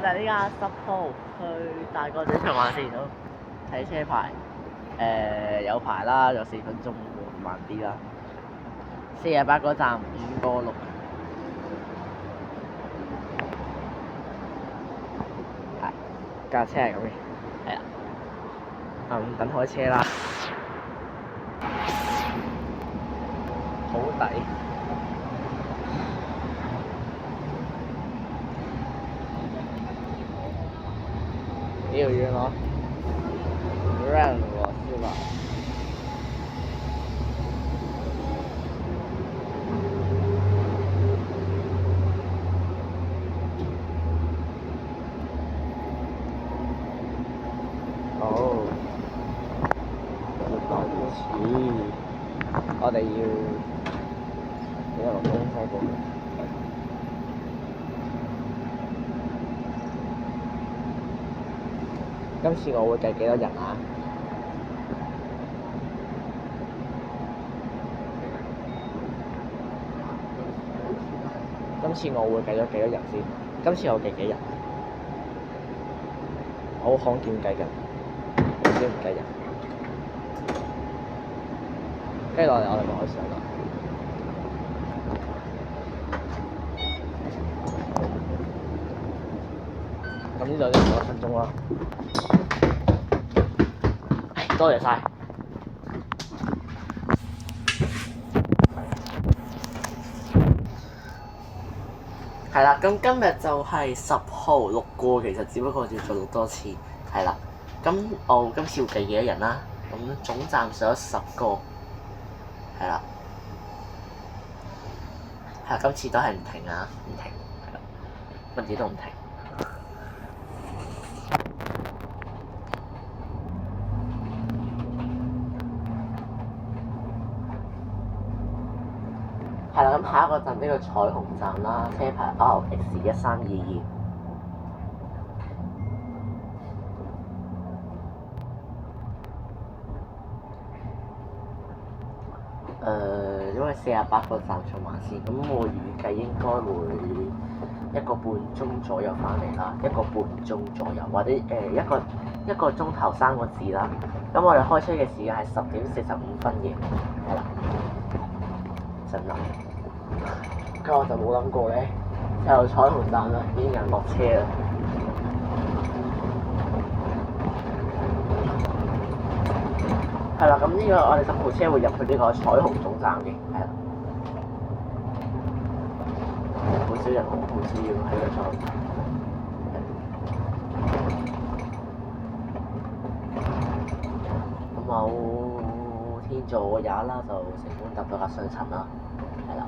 就係呢間10號去大角咀長環線度睇車牌，有排啦，有4分鐘喎，慢啲啦。48個站5個6，係架車係咁嘅，係啊，等開車啦，好抵。沒有人了，讓我是吧？哦，對不起，我哋要俾一個公車過去。今次我會計幾多人啊？今次我會計咗幾多人先？今次我計幾人？我好罕見計人，我先唔計人。跟住落嚟，我哋咪可以上啦。咁呢度都1分鐘啦。多謝晒。係啦，咁今日就係10號錄過，其實只不過要再錄多次。係啦，咁我今次要計幾多人啦？咁總站上咗10個，係啦，係今次都係唔停啊，唔停，係啦，乜嘢都唔停。係啦，咁下一個站呢個彩虹站啦，車牌 RX1322。因為48個站長環線，咁我預計應該會1個半鐘左右翻嚟啦，1個半鐘左右，或者一個鐘頭3個字啦。咁我哋開車嘅時間係10點45分嘅，係啦，真係。跟住我就冇諗過咧，就彩虹站啦，已經有人落車啦。係啦，咁呢個我哋10號車會入去呢個彩虹總站嘅，係啦。好少人，好少要喺個站。咁某天做也啦，就成功搭到架雙層啦，係啦。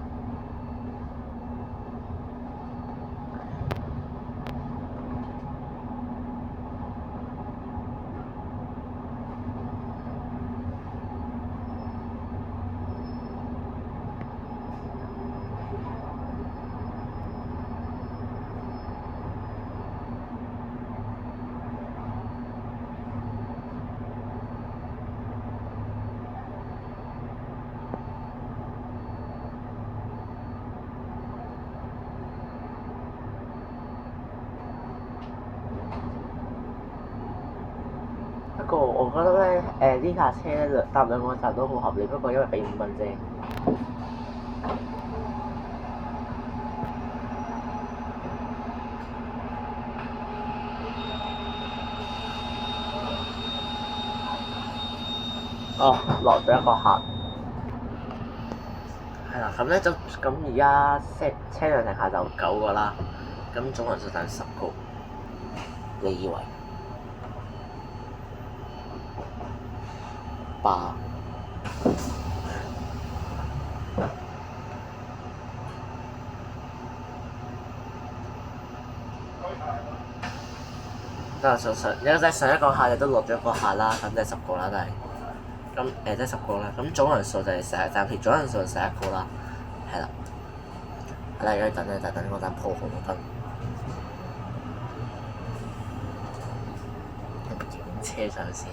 不過我覺得咧，呢架車咧搭2個站都好合理，不過因為俾5蚊啫。哦，落咗一個客。係啦，咁咧就咁而家車輛乘客就9個啦，咁總人數就係10個。你以為8？都係上一個客亦都落咗一個客啦，咁即係10個啦，都係。咁即係10個啦，咁總人數就係暫時總人數就11個啦，係啦。係啦，而家等咧就等嗰陣鋪紅綠燈。影車上先。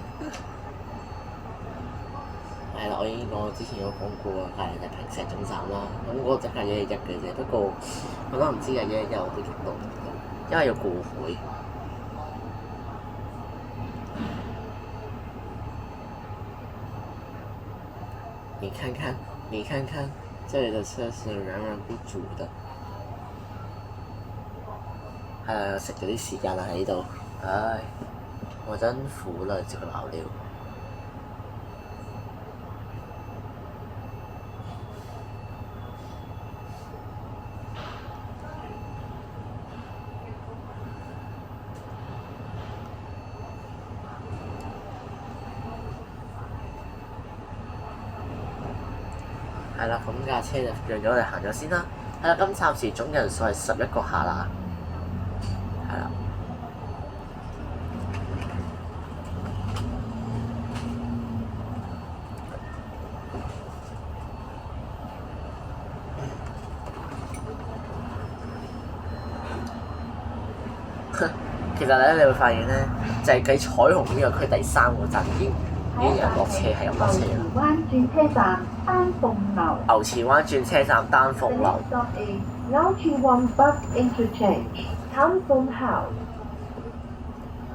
係啦，我已經之前有講過啊，係就平石總站啦。咁嗰個就係111嘅啫，不過我都唔知係111我都見到。因為要顧會。你看看，這裡的車是遠遠不足的。食咗啲時間啦喺度，唉，我真苦啦，這個老料。係啦，咁架車就讓咗我哋行咗先啦。係啦，咁暫時總人數係11個客啦。係啦。其實咧，你會發現咧，就係計彩虹呢個區第3個站已經有人落車，係咁落車啦。灣轉車站丹鳳樓。牛池灣轉車站丹鳳樓。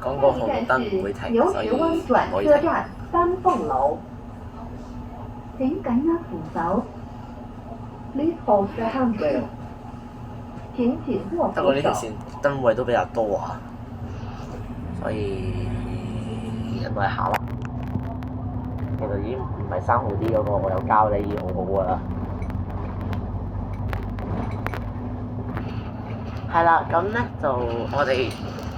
講個紅燈唔會停，所以唔可以停。丹鳳樓。請緊握扶手。Please hold the handrail。請前握扶手。不過呢條線燈位都比較多啊，所以人咪行啦。其實已經唔係3號 D 嗰個，我有教你好好㗎啦。係啦，咁咧就我哋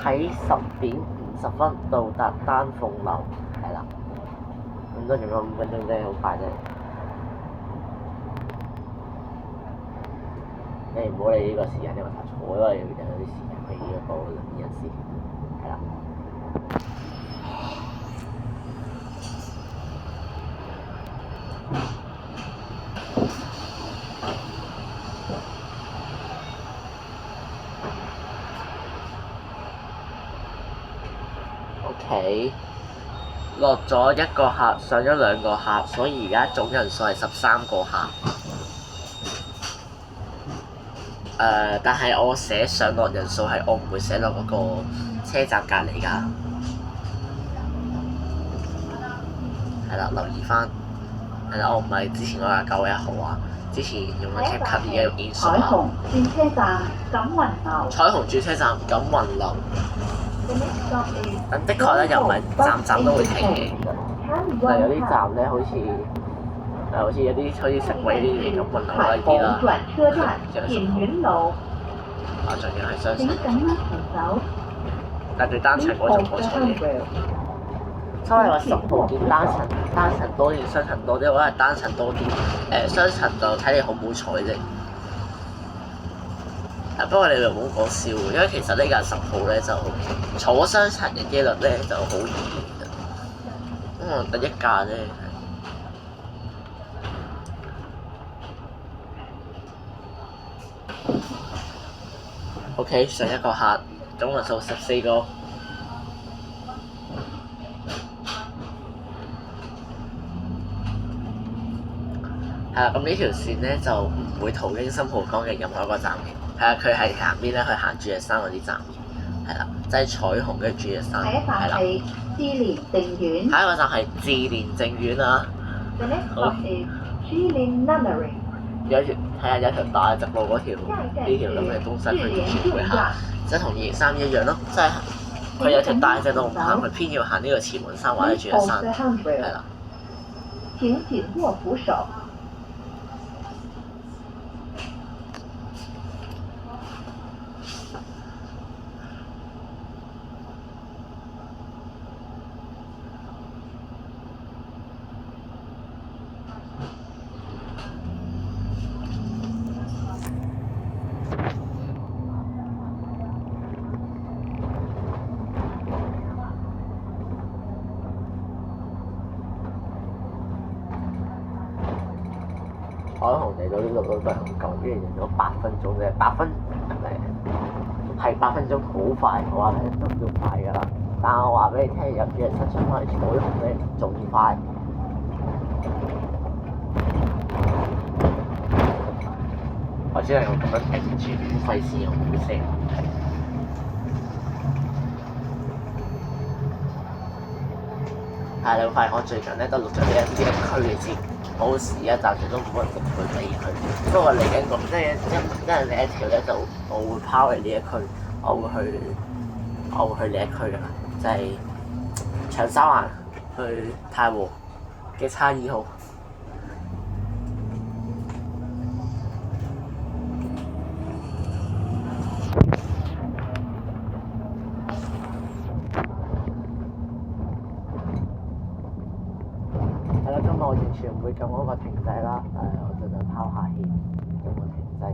喺10:50到達丹鳳樓，係啦。咁都仲有5分鐘啫，好快啫。你唔好理呢個時間，因為太嘈，因為有啲時間俾嗰個人士，係啦。OK， 落咗1個客，上咗2個客，所以而家總人數係13個客。但係我寫上落人數係我唔會寫落嗰個車站隔離㗎。係啦，留意翻。係啦，我唔係之前嗰架911號啊，之前用嘅 CapCut 而家用 Inshot 啊。彩虹轉車站錦雲樓。彩虹轉車站錦雲樓。咁的確咧，又唔係站都會停嘅。但係有啲站咧，好似有啲好似食位啲嘢咁雲樓嗰啲啦。仲要係雙層。但係單層嗰種冇錯嘅。所以話10號見單層多啲，雙層多啲，或者係單層多啲。雙層就睇你好唔好彩啫。不過你哋唔好講笑，因為其實呢架10號咧就坐雙層嘅機率咧就好易嘅，我得1架啫。OK， 上1個客，總人數14個。係啦，咁呢條線咧就唔會途經新蒲崗嘅任何一個站嘅。係啦，佢係行邊咧？去行鑽石山嗰啲站嘅。係啦，即係彩虹嘅鑽石山。係啦。志蓮淨苑。下一個站係志蓮淨苑啊。好。有條大直路嗰條呢條咁嘅東西，佢完全唔會行，即係同203一樣咯，即係佢有條大直路唔行，佢偏要行呢個慈門山或者鑽石山，係啦。請緊握扶手。彩虹嚟到呢度都係咁夠，跟住用咗8分鐘啫，8分係8分鐘好快，我話你都叫快㗎啦。但係我話俾你聽，入鑽石山上翻嚟彩虹咧仲快。我只能夠咁樣停住，費事用冇聲。係你會發現我最近咧都錄咗呢一區嘅先，冇事啊，暫時都冇乜點去理佢。不過嚟緊個即係另一條咧就我會拋離呢一區，我會去另一區㗎啦，就係、長沙灣去太和嘅叉2號。我完全唔會撳嗰個停掣啦，我盡量拋下氣，撳個停掣。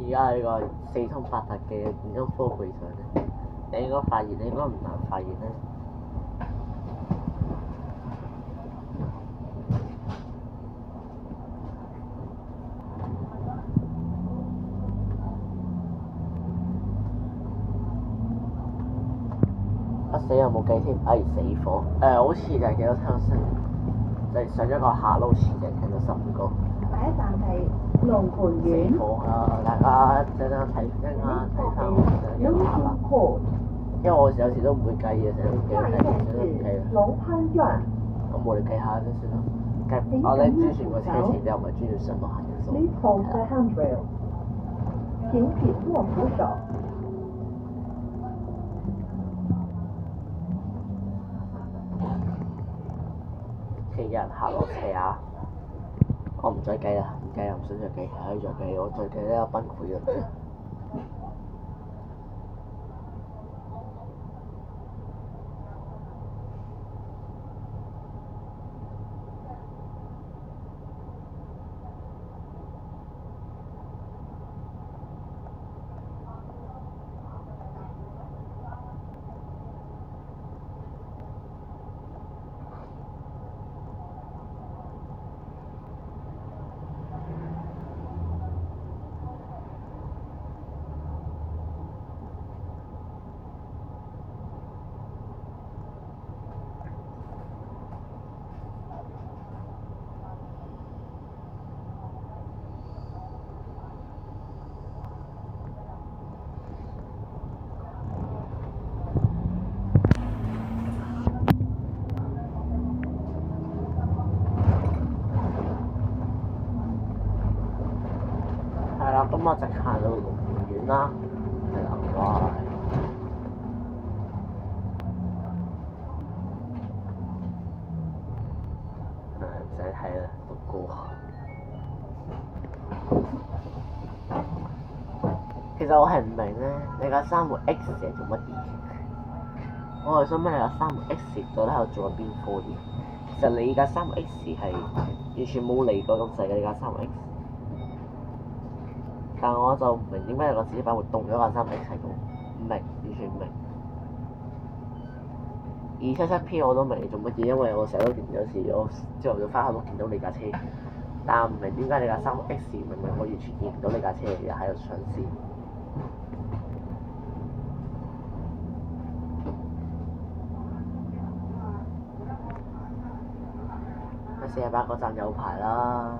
而家喺個四通八達嘅電腦科技上咧，你應該發現，你應該唔難發現咧。死又冇計添，死火！好似就係幾多聽聲，就係上咗個下撈池就聽到15個。下一站係龍盤苑。死火啊！大家陣間睇翻我嘅一下啦。因為我有時都唔會計嘅，成日都唔記得計，成日都唔計啦。龍潘苑。咁我哋計下先算啦。我哋專船個車程之後，咪專要上落行嘅數。Please hold the handrail。請緊握扶手。有人下落車啊！我唔再計啦，唔計啦，唔想再計，唉再計我再計咧，我崩潰啦！咁我直行到龍盤苑啦，係啦，哇！唔使睇啦，都過。其實我係唔明咧，你架3號 X 係做乜嘢？我係想問你架3號 X 到底喺度做緊邊科嘢？其實你架3號 X 係完全冇嚟過咁滯嘅，你架3號 X。但我就唔明點解有個紙板會凍咗架3號 X 喺度，唔明，完全唔明。277P 我都明你做乜嘢，因為我成日都見有時我朝頭早翻學都見到你架車，但唔明點解你架3號 X 明明我完全見唔到你架車又喺度上線。48個站有排啦。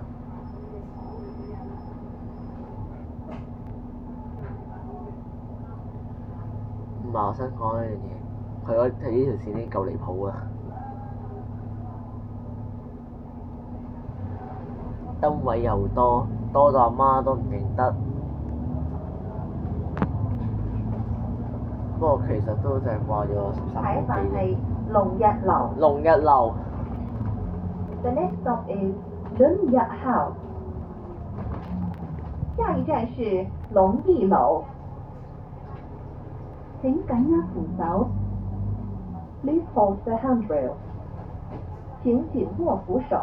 唔係我想講一樣嘢，佢呢條線已經夠離譜啦，燈位又多，多到阿媽都唔認得。不過其實都淨係掛咗13個幾。下一站係龍日樓。龍日樓。The next stop is 龍日號。下一站是龍逸樓。請緊握扶手。Please hold the handrail。請緊握扶手。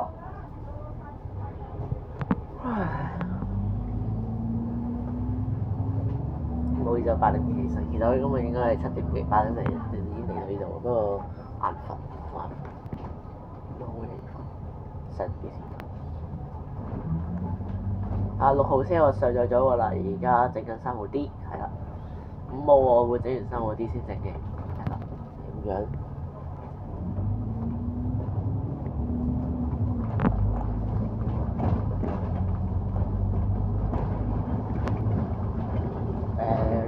冇就8點幾起身，其實我今日應該係7點幾8點嚟，已經嚟到呢度，不過眼瞓，好眼瞓，成幾時瞓？6號車我上載咗㗎啦，而家整緊3號 D， 係啦。5號我會整完3號 D 先整嘅，係啦，咁樣。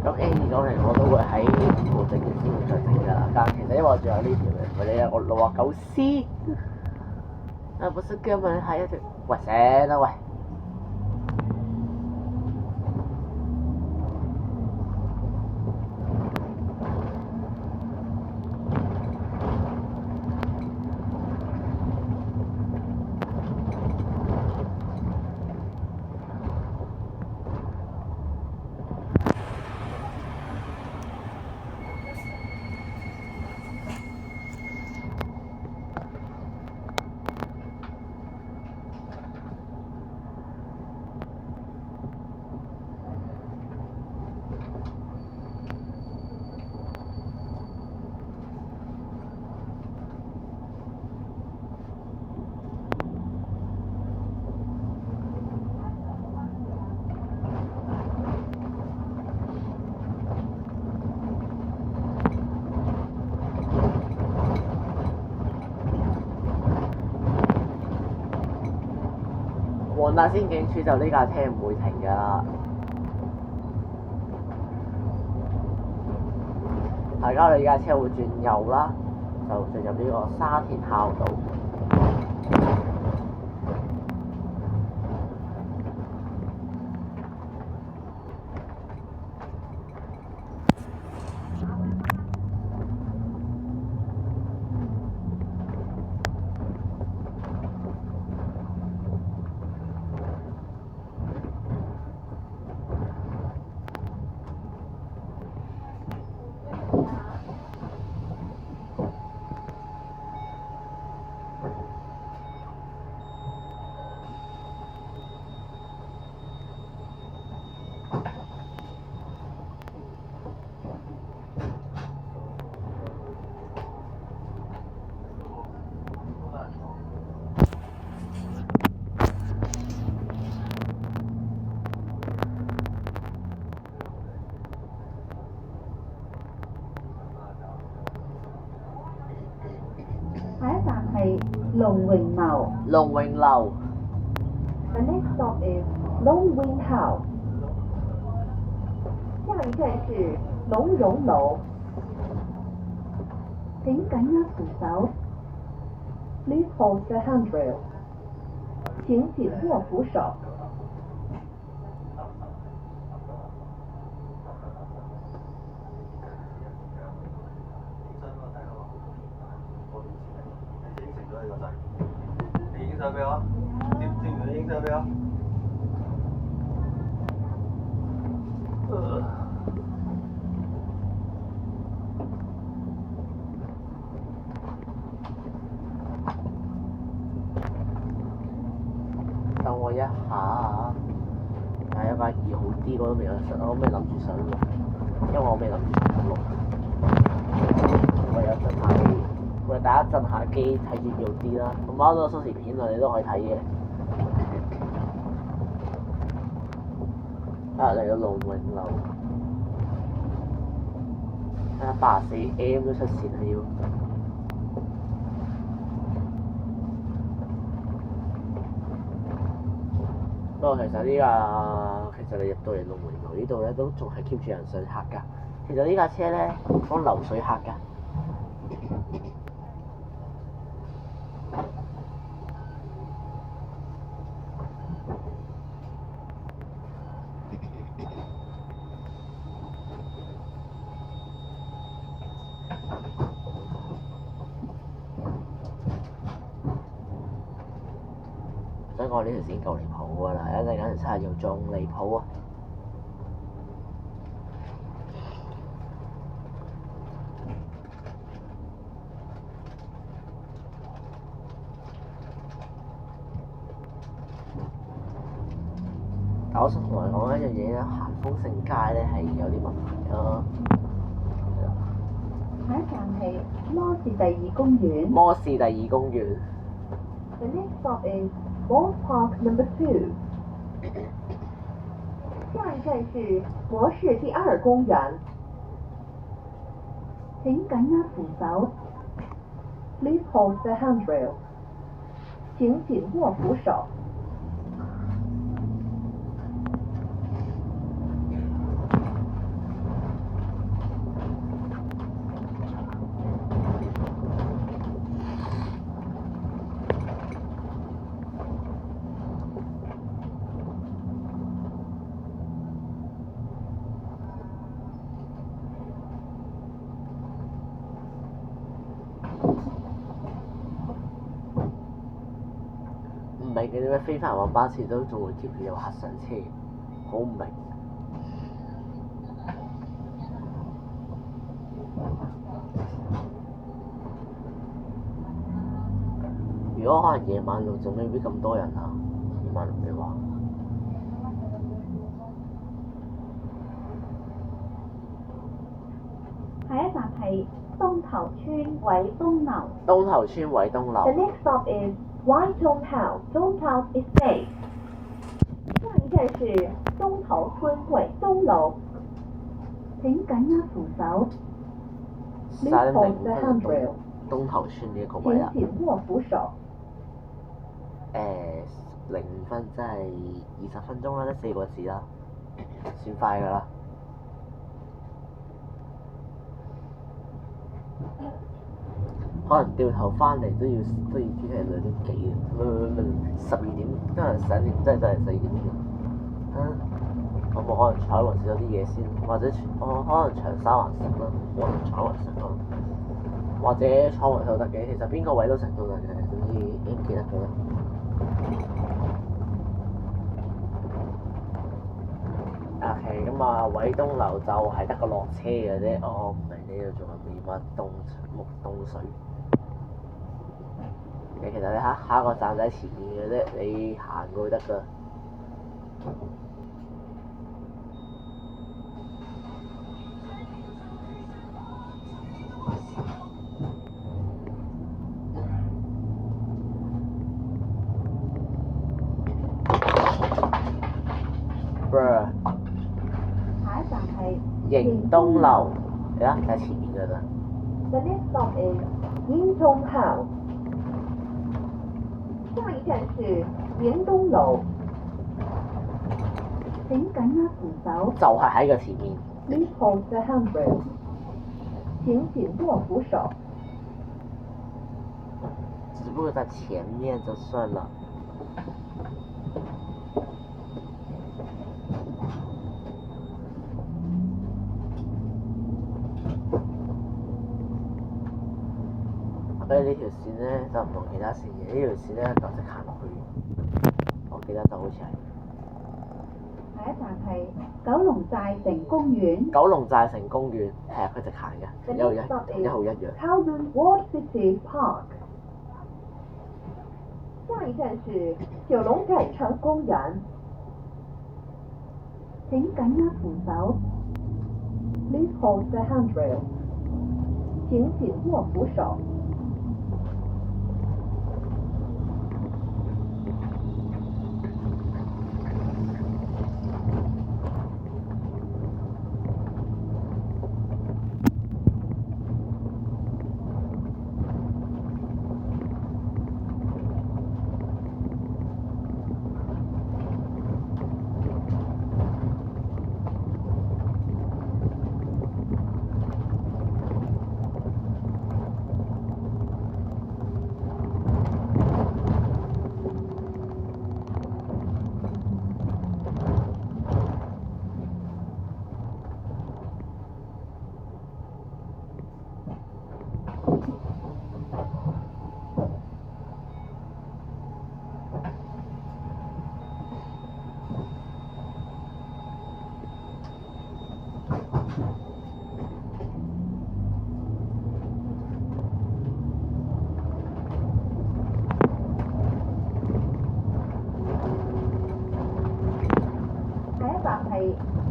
咁 A2講嚟我都會喺5號整完先會再整㗎啦，但其實因為我仲有呢條嘅，或者有個69C，本身根本係一條，喂醒啦喂！黃大仙警署就呢架車唔會停㗎啦，大家你架車會轉右啦，就進入呢個沙田孝道。龍榮樓。龍榮樓。The next stop is 龍榮號。下一站是龍榮樓。請緊握扶手。Please hold the handrail。請緊握扶手。你影相俾我，接唔接影相俾我？等我一下，係有架2號 D 我都未有上，我未諗住上路，因為我未諗住上路，唯有震下機，為大家震下機睇住2號 D 啦。咁啱多收視片啊，你都可以睇嘅。嚟到龍榮樓，睇下84M 都出線啦要。不過其實你入到嚟龍榮樓呢度咧，都仲係 keep 住人上客㗎。其實呢架車咧講流水客㗎。所以我呢條線夠離譜㗎啦，一陣間條車又仲離譜啊！我想同你講一樣嘢咧，行豐盛街咧係有啲問題咯。下一站係摩士第二公園。摩士第二公園。The next stop is Ball Park Number 2。下一站是摩士第二公園。請緊握扶手。Please hold the handrail。請緊握扶手。唔明嘅點解非繁忙巴士都仲會叫佢遊客上車，好唔明。如果可能夜晚路就未必咁多人啊，夜晚路嘅話。下一站係東頭村偉東樓。東頭村偉東樓。 The next stop is Whitetown House, Dongtown Estate。下一站是東頭村偉東樓。請緊握扶手。Please hold the handrail。東頭村呢一個位啦。請緊握扶手。05分即係20分鐘啦，得4個字啦，算快㗎啦。可能掉頭翻嚟都已經係2點幾12點，因為11點真係4點㗎。我冇可能彩雲食咗啲嘢先，或者我可能長沙灣食啦，可能彩雲食咯，或者彩雲都得嘅。其實邊個位都食到嘅，總之記唔記得咗啦。OK，咁啊，偉東樓就係得個落車嘅啫，我唔明呢度仲有咩乜木東水。其實你下一個站就喺前面嘅啫，你行過去得㗎。下一站係迎東樓，嚟啦，就喺前面㗎咋。The next stop is Yingtong House。下一站是迎東樓。請緊握扶手。就係喺個前面。Please hold the handrail。請緊握扶手。只不過在前面就算了。所以呢條線咧就唔同其他線嘅，呢條線咧就直行落去。我記得就好似係。下一站係九龍寨城公園。九龍寨城公園係佢直行嘅， The 一號 next stop 一 is 號一樣。Kowloon World City Park。下一站是九龍寨城公園。請緊握扶手。Please hold the handrail。請緊握扶手。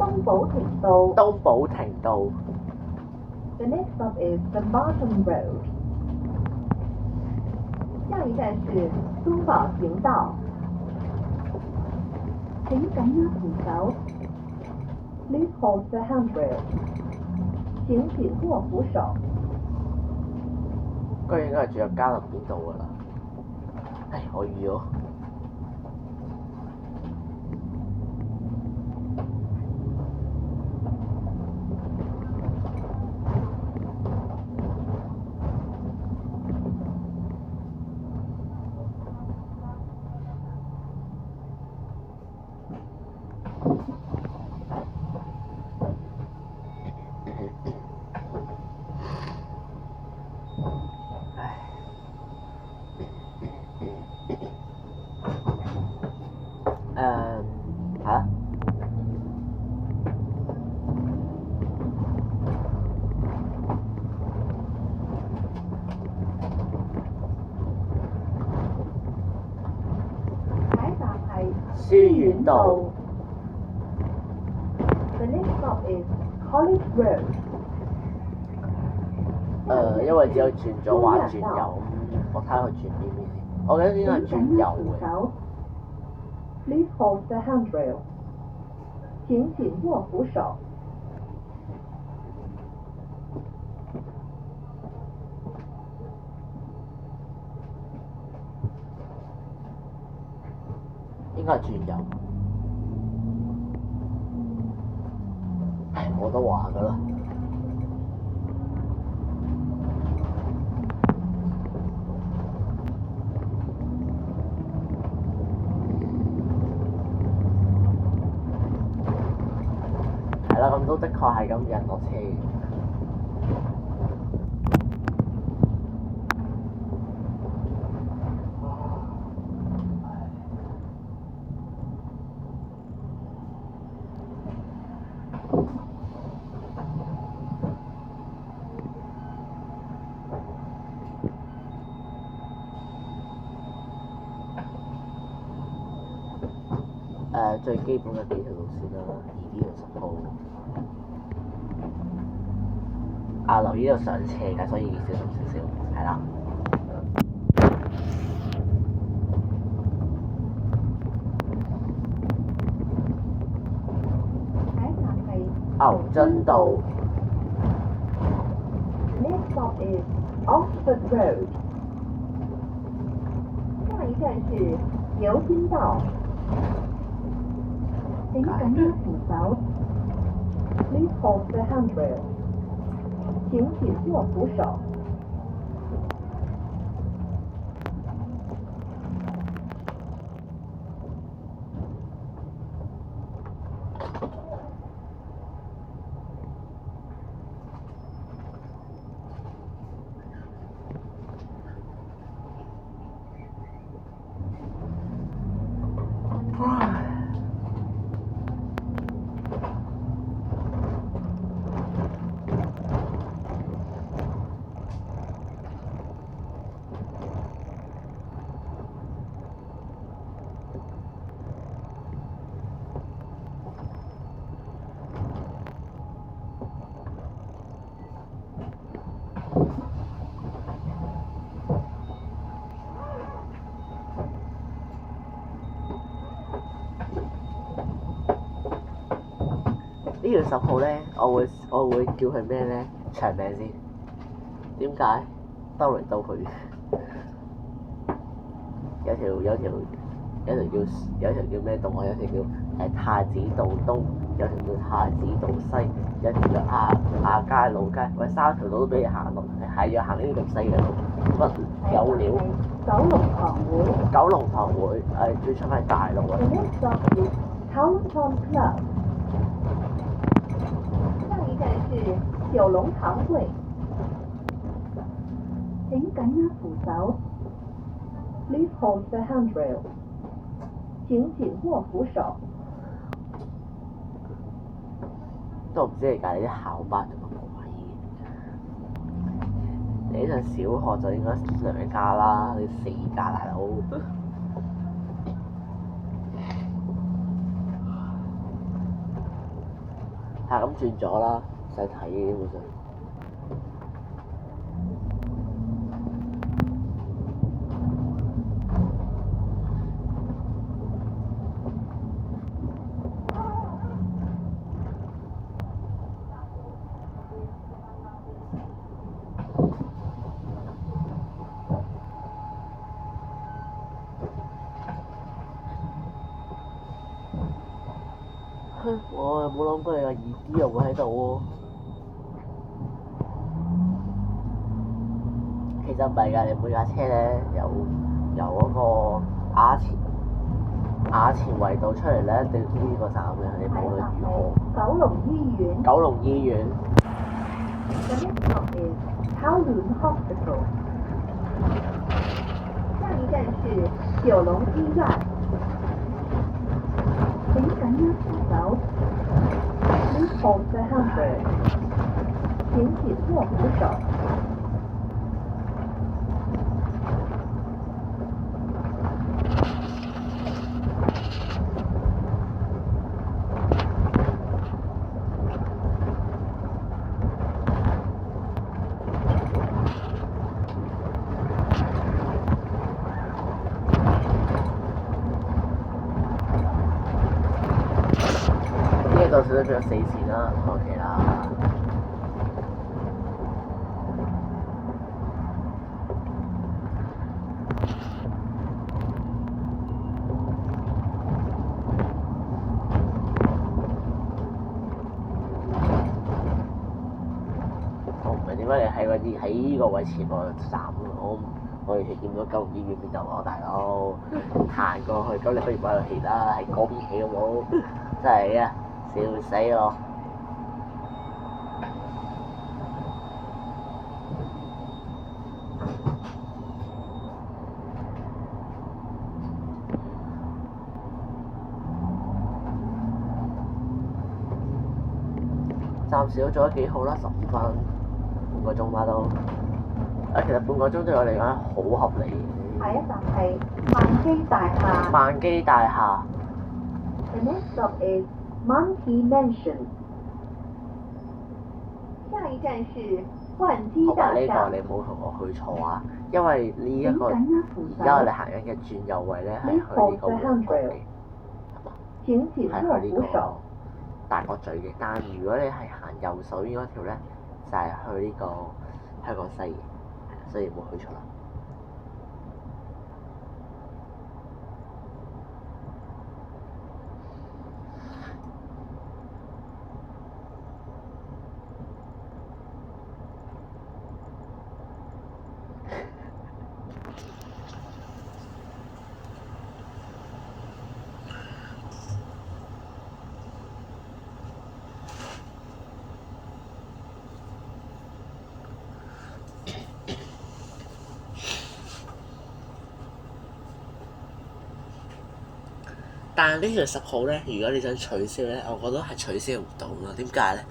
東寶停道。東寶停道。 The next stop is Dumbarton Road。下一站是中寶行道。請緊握扶手。Please hold the handrail。請緊握扶手。居然應該係住入嘉林邊度㗎啦！唉，我預咗。嚇？下一站係書院道。 The next stop is College Road。因為只有轉左或轉右，我睇下佢轉邊邊先。我記得應該係轉右嘅。 Please hold the handrail。請緊握扶手。應該係轉右。唉，我都話㗎啦。係啦，咁都的確係咁人落車嘅。最基本嘅幾條路線啦，2B 同10號。留意呢度上斜㗎，所以小心少少，係啦。下一站係牛津道。 Next stop is Oxford Road。下一站是牛津道。請緊握扶手。Please hold the handrail。請緊握扶手。呢條10號咧，我會叫佢咩咧？長命先。點解？兜嚟兜去。有條叫咩道啊？有條叫太子道東，有條叫太子道西，有條叫亞皆老街。喂，3條路都俾你行落，係要行呢啲咁細嘅路，乜有料？九龍塘會。九龍塘會最出係大路啊！ The next stop is Kowloon Club。下一站是九龍塘會。請緊握扶手。Please hold the handrail。請緊握扶手。都唔知你架你啲校巴做乜鬼嘢？你呢陣小學就應該2架啦，你4架大佬。係咁轉咗啦，唔使睇嘅基本上。我又冇諗過你個二 D 又會喺度喎。其實唔係㗎，你每架車咧由嗰個衙前圍道出嚟咧，一定要經呢個站嘅，你無論如何。九龍醫院。九龍醫院。The next stop is Kowloon Hospital。下一站是九龍醫院。請緊握扶手。Please hold the handrail。請緊握扶手。到時都仲有4線啦，OK啦。我唔明點解你喺呢個位前我站我哋見到九龍醫院邊度啊，大佬行過去，咁你可以擺度起啦，喺嗰邊起好冇？真係啊！笑死我！暫時都做得幾好啦，15分半個鐘啦都。其實半個鐘對我嚟講好合理。下一站係萬基大廈。萬基大廈。The next stop is Monkey Mansion。下一站是萬基大廈。呢個你冇同我去錯啊，因為呢一個而家我哋行緊嘅轉右位咧係去呢個旺角嘅，請緊握扶手。大角咀嘅，但如果你係行右手邊嗰條咧，就係去呢個香港西嘅，所以冇去錯啦。但係呢條10號咧，如果你想取消咧，我覺得係取消唔到咯。點解咧？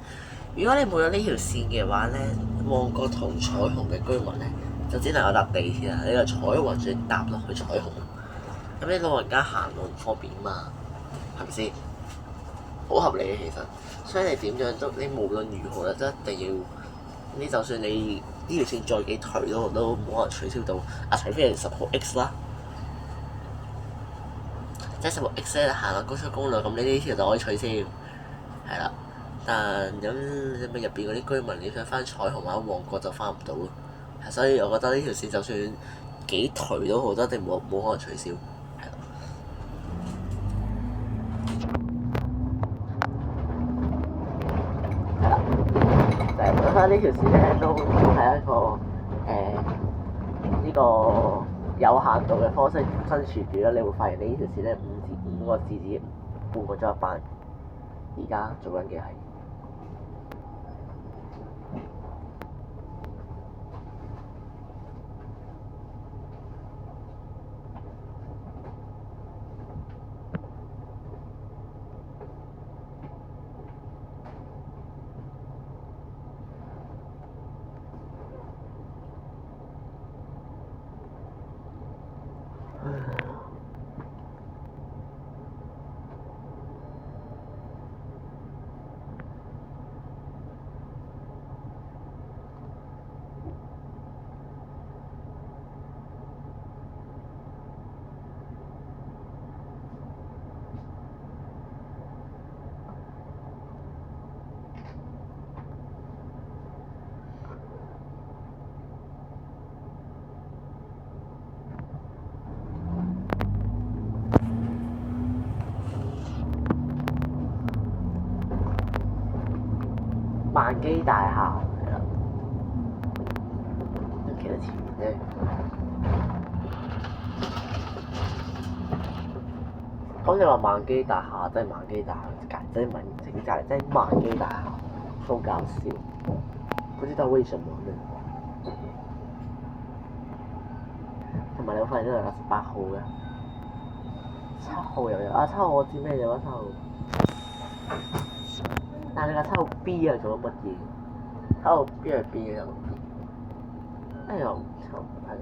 如果你冇咗呢條線嘅話咧，旺角同彩虹嘅居民咧，就只能夠搭地鐵啦。你個彩虹再搭落去彩虹，咁你老人家行路唔方便嘛？係咪先？好合理嘅其實，所以你點樣都，你無論如何咧，都一定要。你就算你呢條線再幾頹都冇可能取消到。除非係10號 X 啦。即係10號 X 咧行落高速公路，咁呢條就可以取消，係啦。但咁你咪入邊嗰啲居民，你想翻彩虹或者旺角就翻唔到咯。係，所以我覺得呢條線就算幾頹都好，都一定冇可能取消，係啦。係啦，就係講翻呢條線咧，都係一個呢個有限度嘅方式生存住啦。你會發現你呢條線咧5個字紙半個鐘一班，而家做緊嘅係。基大廈係啦，幾多錢啫？咁你話萬基大廈真係萬基大廈，真係唔係整曬，真係萬基大廈，好搞笑，不知道為什麼呢？同埋你有發現呢度有18號嘅，7號又有啊！7號我知咩嘢啊？7號，但係你話7號 B 係做咗乜嘢？7號 B 係 B 嘅又，哎呀，7號係。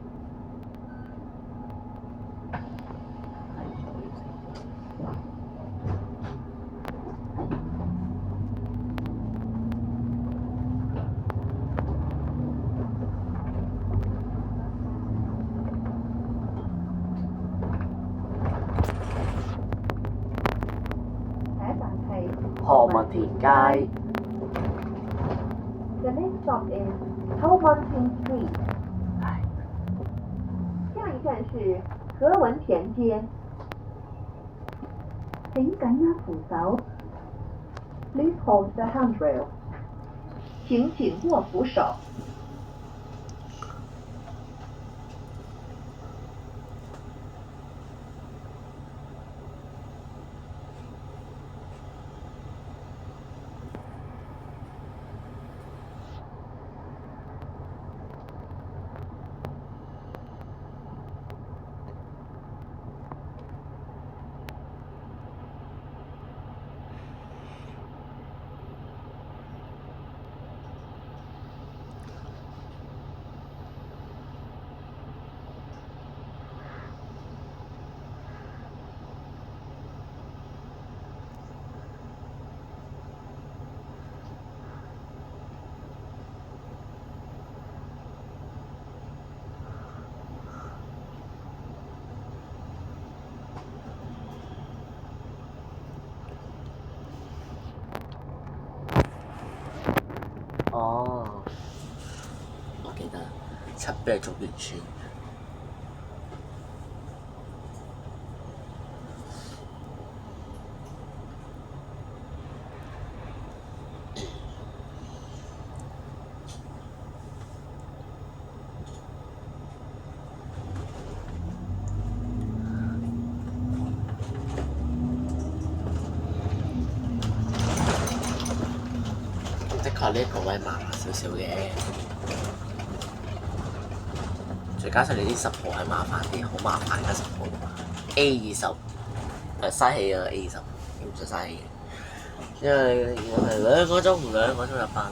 何文田街。The next stop is 何文田 Street。唉，下一站是何文田街。請緊握扶手。Please hold the handrail。請緊握扶手。哦，我記得七啤竹園村。的確呢一個位麻麻少少嘅，再加上你啲10號係麻煩啲，好麻煩㗎10號。A20嘥氣啊 A20，唔使嘥氣嘅，因為我係2個鐘入班。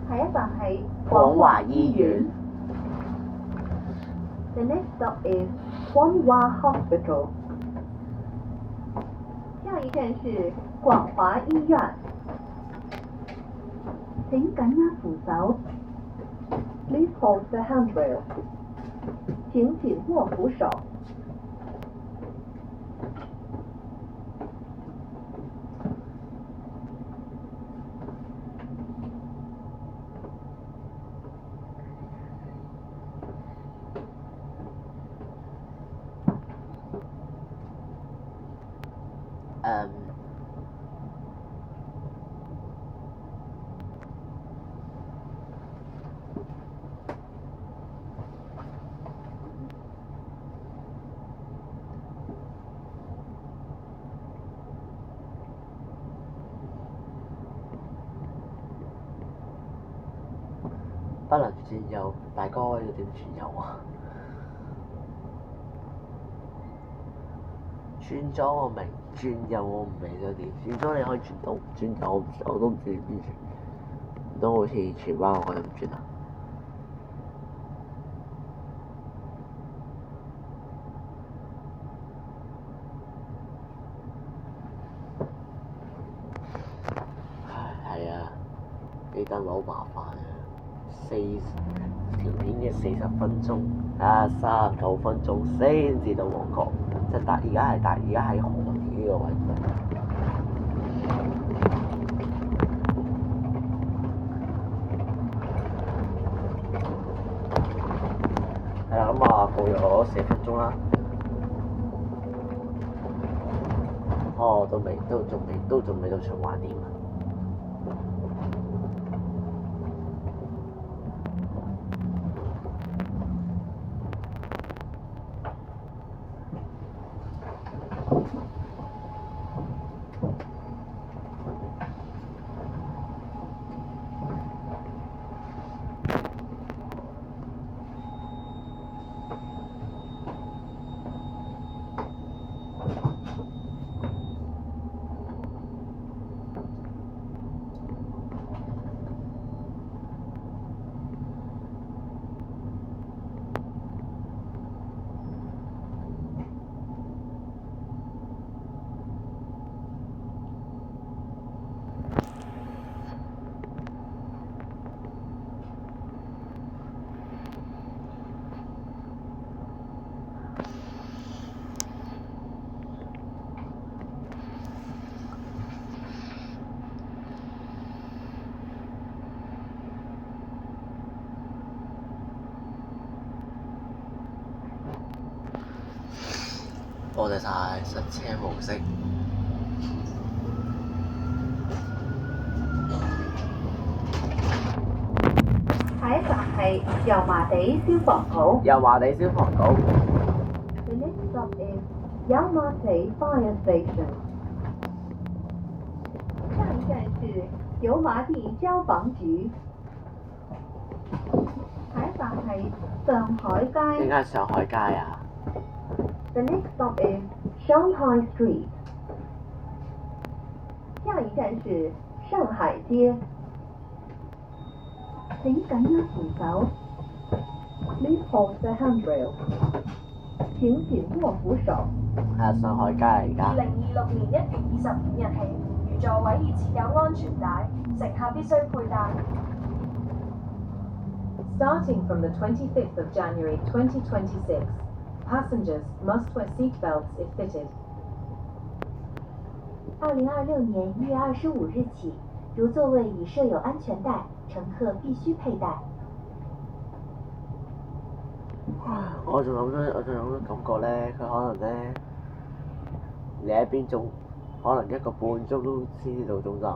下一站係廣華醫院。The next stop is 廣華 Hospital。下一站是廣華醫院。請緊握扶手。Please hold the handrail。請緊握扶手。不能轉右，大哥要點轉右啊？轉左我明，轉右我唔明咗點。轉左你可以轉到，轉右我都唔知點轉。唔通好似荃灣我咁轉啊？唉，係啊。燈好麻煩啊條片嘅40分鐘，39分鐘先至到旺角，即係而家喺何田呢個位置。係啦，咁啊過咗4分鐘啦。都仲未到循環點。多謝晒塞車模式。下一站係油麻地消防局。油麻地消防局。The next stop is Yamate Fire Station。下一站是油麻地消防局。下一站係上海街。點解係上海街啊？ The next stop is Shanghai Street。下一站是上海街。請緊握扶手。Please hold the handrail。請緊握扶手。係啊，上海街而家。2026年1月25日起，如座位已設有安全帶，乘客必須佩戴。Starting from the 25th of January 2026, passengers must wear seat belts if fitted. 2026年1月25日起，如座位已設有安全帶，乘客必須佩戴。我仲有種感覺咧，佢可能咧，你喺邊仲可能1個半鐘都先至到中站。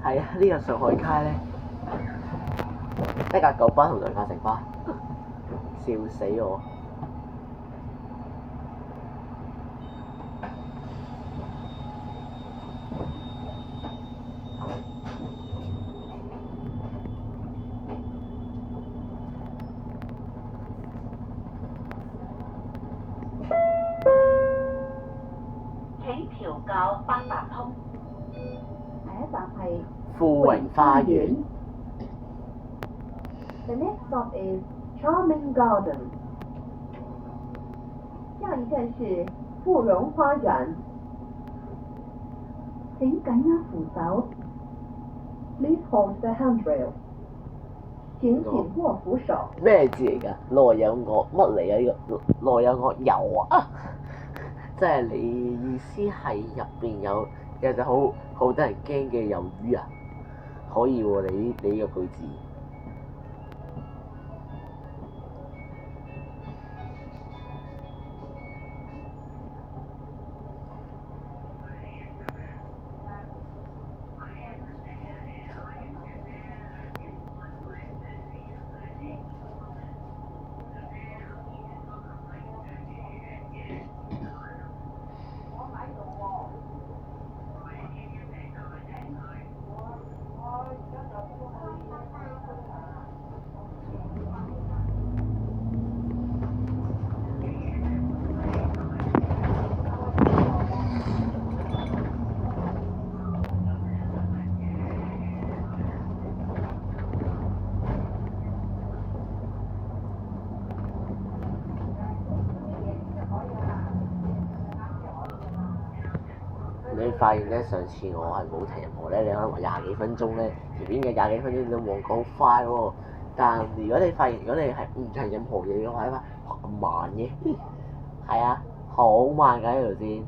係啊，呢個上海街咧，一架九巴同2架城巴，笑死我！請調校八達通。下一站係富榮花園。The next stop is Charming Garden。下一站是富榮花園。請緊握扶手。Please hold the handrail。請緊握扶手。咩字嚟㗎？內有惡乜嚟啊？呢個內有惡油啊！即係你意思係入邊有隻好得人驚嘅魷魚啊？可以喎，你呢個句子。你發現咧，上次我係冇停任何咧，你可能話廿幾分鐘咧，前面嘅廿幾分鐘都旺角好快喎。但如果你發現，如果你係唔停任何嘢嘅話，咁慢嘅，係啊，好慢㗎呢條線。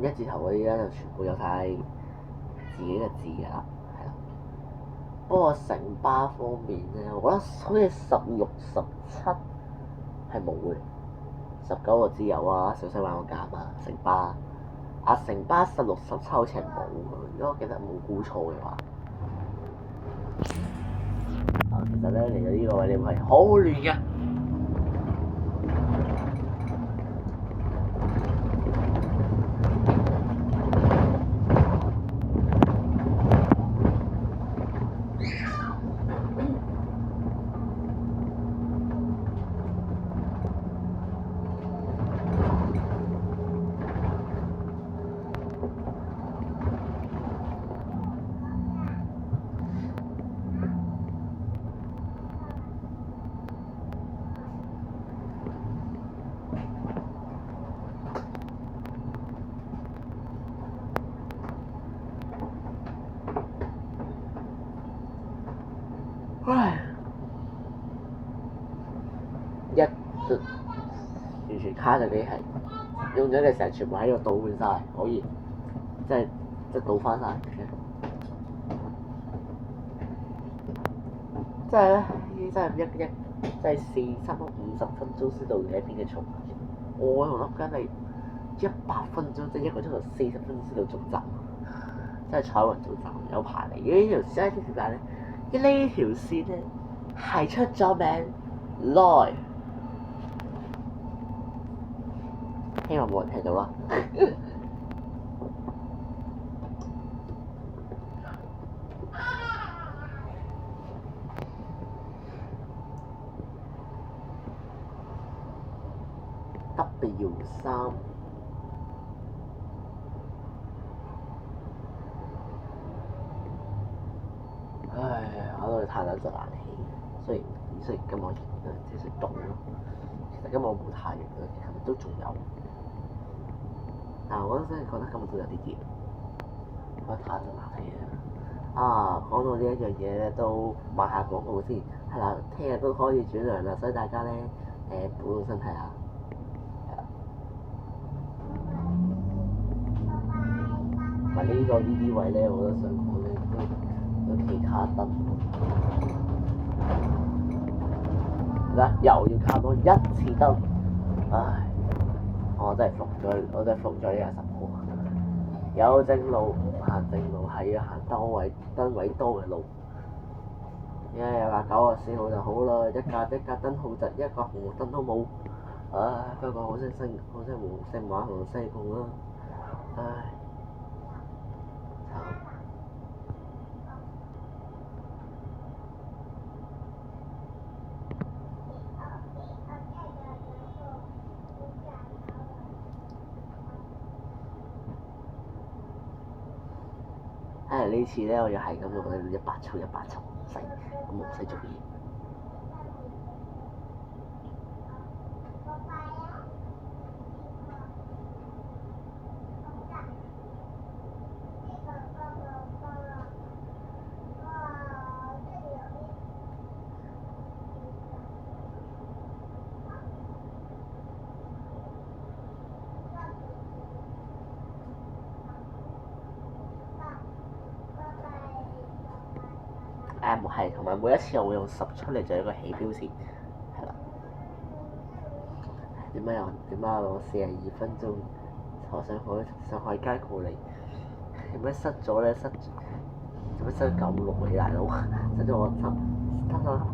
一字頭嗰啲咧就全部有晒自己嘅字㗎啦，係啦。不過城巴方面咧，我覺得好似16、17係冇嘅，19個字有啊，小西灣嗰間啊，城巴。城巴16、17好似係冇嘅，如果我記得冇估錯嘅話。其實咧嚟到呢個位，你會係好亂嘅。唉，完全卡咗機係用咗嘅時候，全部喺度倒換晒，可以即係倒翻晒。即係咧，真係即係差唔多50分鐘先到嘅一篇嘅重。我仲諗緊你100分鐘，即係1個鐘頭40分鐘先到續集，真係彩雲早集有排嚟。呢條線係點解咧？呢條線咧係出咗名耐，希望冇人聽到啦。W3唉，搞到佢太冷就冷氣。雖然今日即係凍咯，其實今日我冇太陽嘅，其實都仲有。但係我真係覺得今日都有啲熱，開太冷氣啦。講到呢一樣嘢咧，都賣下廣告先。係啦，聽日都可以轉涼啦，所以大家咧保重身體啊！呢啲位咧，我都想講咧，都企卡燈。又要卡多1次燈，唉！我真係服咗呢個10號。有正路唔行正路，係要行燈位多嘅路。有架9個4號就好啦，一架燈號就一個紅綠燈都冇。唉，不過好識玩紅西貢啦，唉。呢次咧，我又係咁用100速，唔使，咁我唔使做嘢。係，同埋每一次我會用10出嚟做一個起標線，係啦。點解我42分鐘坐上海街過嚟？點解塞咗咧？做咩塞咗咁耐，大佬？塞咗我差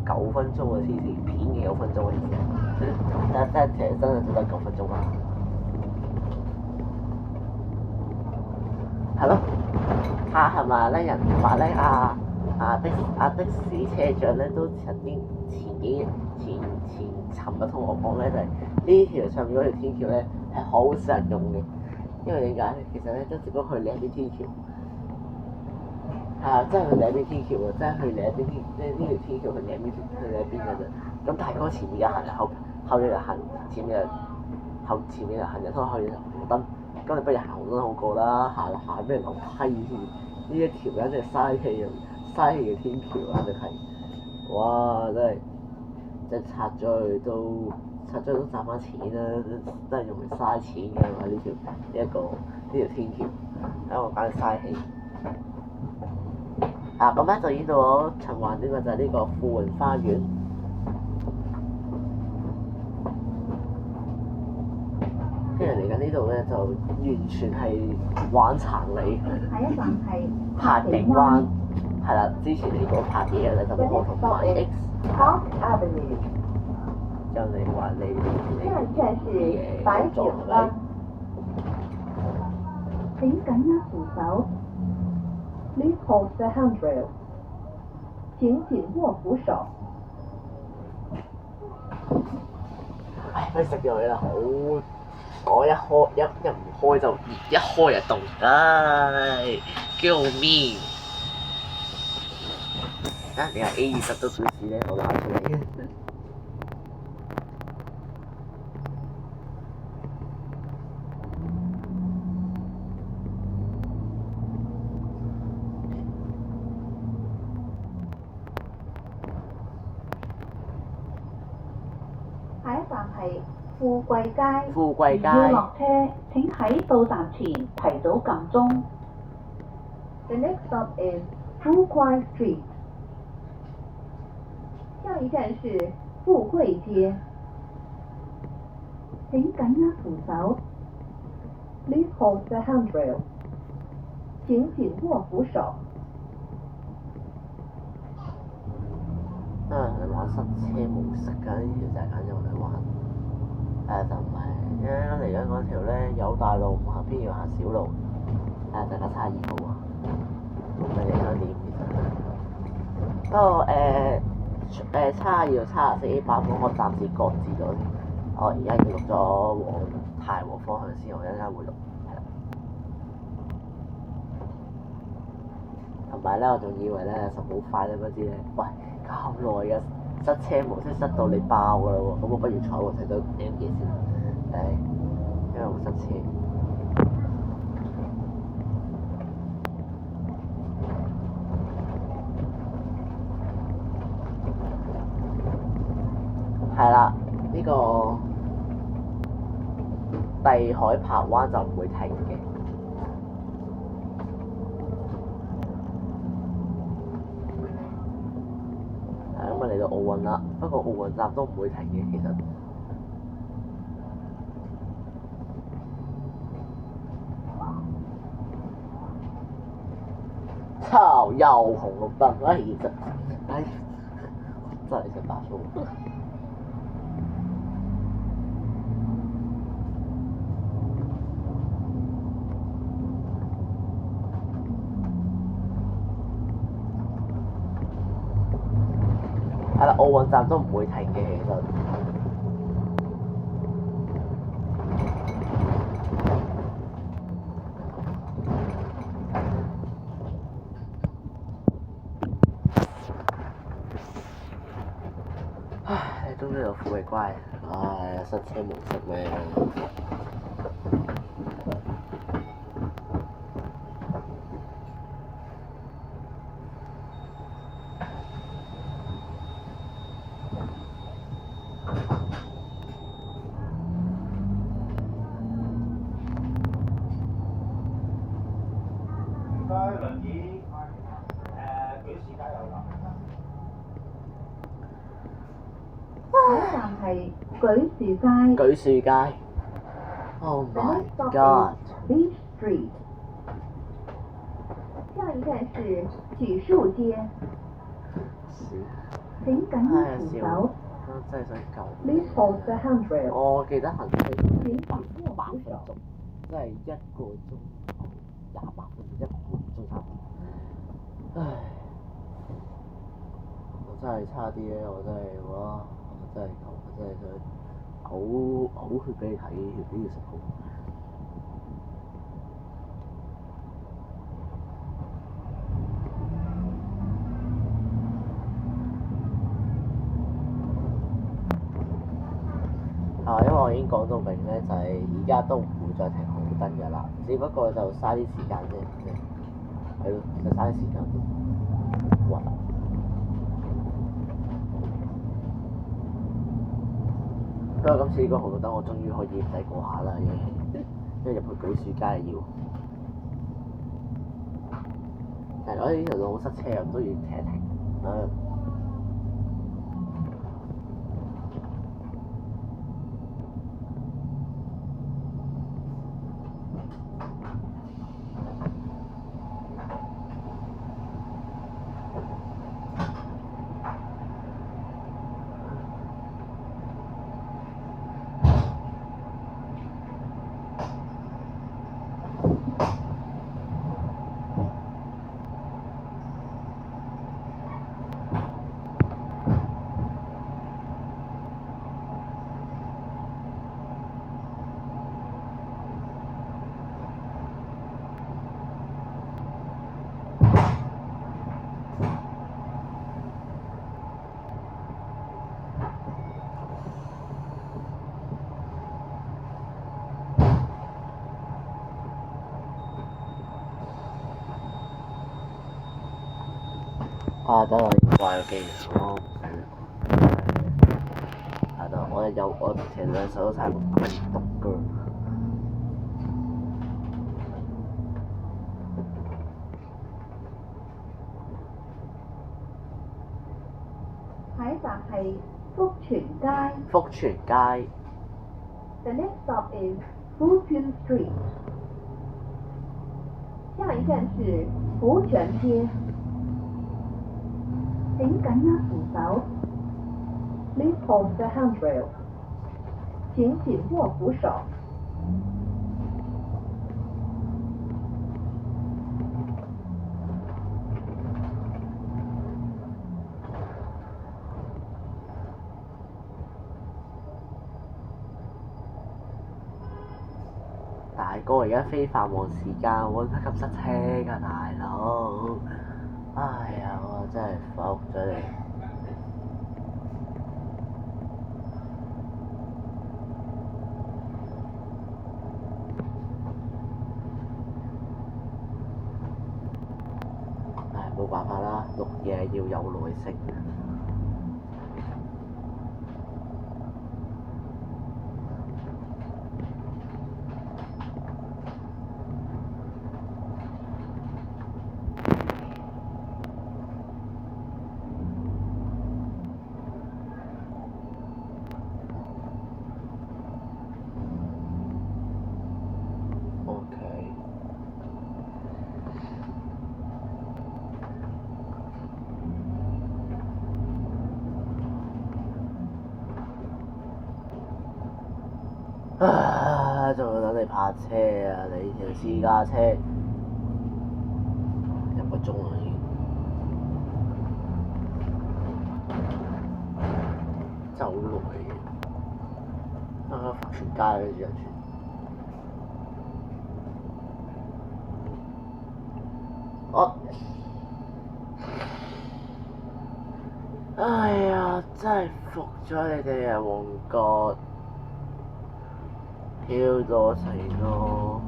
9分鐘啊！黐線，片嘅9分鐘啊！但其實真係做得9分鐘啦。係咯，係咪咧？人話咧的士車長咧都曾經前尋日同我講咧，就係呢條上面嗰條天橋咧係好少人用嘅，因為點解咧？其實咧都只不過去另一邊天橋，係啊，真係去另一邊天橋啊！真係去另一邊呢條天橋去另一邊嘅啫。咁但係嗰個前面又行人，後面又行，前面又行人，後面又紅燈，咁你不如行紅燈好過啦，行咩樓梯添？呢一條簡直係嘥氣嘅天橋啊！真係，哇！真係拆咗佢都賺翻錢啦，真係用嚟嘥錢嘅嘛呢條天橋，喺我簡直嘥氣。咁咧就已經到咗循環呢個就係呢個富榮花園。跟住嚟緊呢度咧就完全係玩殘你。下一站係柏景灣，係啦，之前嚟過拍嘢嘅咧就我同埋 X。 Park Avenue，就你話下一站是白景灣。請緊握扶手。Please hold the handrail。請緊握扶手。唉，不如食咗佢啦，好〜我一唔開就一開就凍，唉，救命！你係 A20都小事咧，我鬧出嚟。下一站係富貴街。富貴街。要落車，請喺到站前提早撳鐘。The next stop is 富貴 Street。下一站是富貴街。請緊握扶手。Please hold the handrail。請緊握扶手。你玩塞車模式㗎，呢條就係揀用嚟玩。就唔係，因為嚟緊嗰條咧有大路唔行，偏要行小路。就係72號啊，咁你想點其實？不過72到74 A 8我暫時擱置咗先。我而家要錄咗往太和方向先，我一陣間會錄。係啦。同埋咧，我仲以為咧實好快咧，不知咧，喂咁耐嘅塞車模式塞到你爆㗎啦喎，咁我不如坐喎，睇到兩嘢先。因為好塞車。係啦，呢個帝海柏灣就唔會停嘅。咁啊嚟到奧運啦，不過奧運站都唔會停嘅，其實。操！又紅綠燈，真係想打粗。係啦，奧運站都唔會停嘅，其實。唉，終於有富貴乖，唉，塞車模式咩？輪椅舉士街有㗎。下一站係舉樹街。舉樹街。Oh The my next stop god！ is Beach Street。下一站是櫸樹街。請緊握扶手。我真係想救。 Please hold the handrail。我記得行車請緊握8扶手。分鐘，真係1個鐘28分鐘，1個半鐘差唔多。唉，我真真係差啲咧，我真係哇！我真係想嘔血俾你睇，呢條食譜。因為我已經講到明咧，就係而家都唔會再停紅燈㗎啦，只不過就嘥啲時間啫，係咯，就嘥啲時間。哇！不過今次呢個紅綠燈我終於可以唔使過下啦，因為入去舉樹梗係要。但係我呢條路好塞車，咁都要停一停。等我掛咗機啦，等我其實兩手都差唔多篤㗎。下一站係福全街。福全街。The next stop is Fuchun Street。下一站是福全街。請緊握扶手。Please hold the handrail。請緊握扶手。大哥，而家非繁忙時間，我乜咁塞車㗎，大佬！哎呀，我真係服咗你。唉，冇辦法啦，錄嘢要有耐性。仲要等你泊車啊！你條私家車1個鐘啦已經，真係好耐嘅。福全街嗰啲人全，哎呀，真係服咗你哋啊！旺角。超多死咯！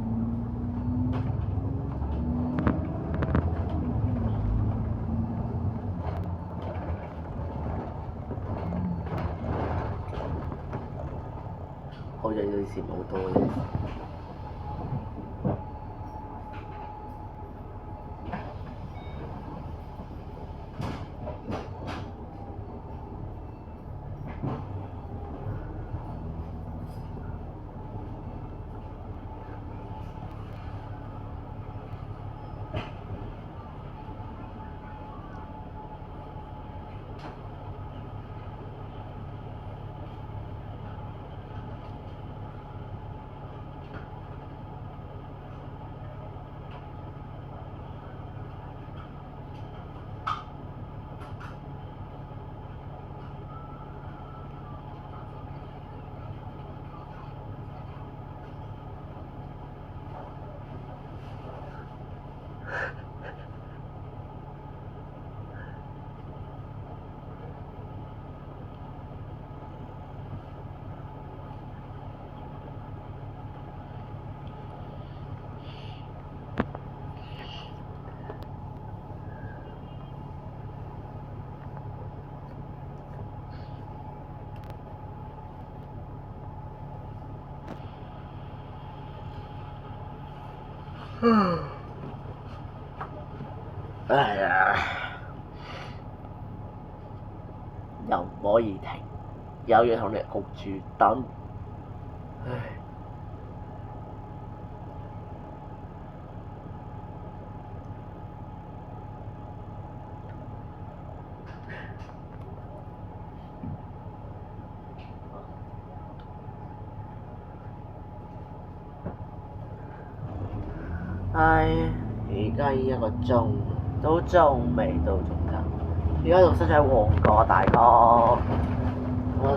好似以前好多嘅。哎呀，又唔可以停，又要同你焗住等，唉。唉，而家依1個鐘都仲未到中間，而家仲塞咗喺旺角啊，大哥！我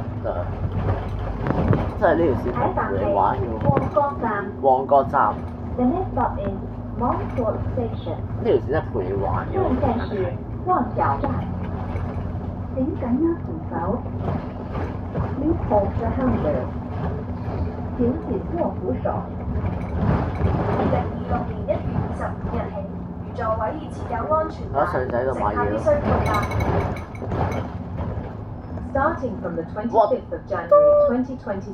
真係呢條線下一站係陪你玩嘅旺角站。旺角站 The next stop is Montfort Station。呢條線真係陪你玩嘅下一站是旺角站。請緊握扶手。Please hold the handrail。請緊握扶手。2026年1月25日起，如座位已設有安全帶，上仔度買嘢咯。乘客必須佩戴。Starting from the 25th of January 2026,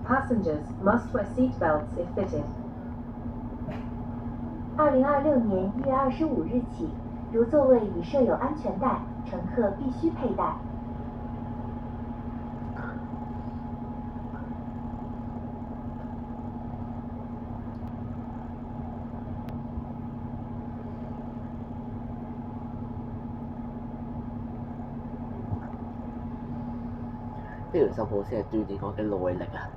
passengers must wear seat belts if fitted. 2026年1月25日起，如座位已设有安全带，乘客必须佩戴。呢條10號先係鍛鍊我嘅耐力啊，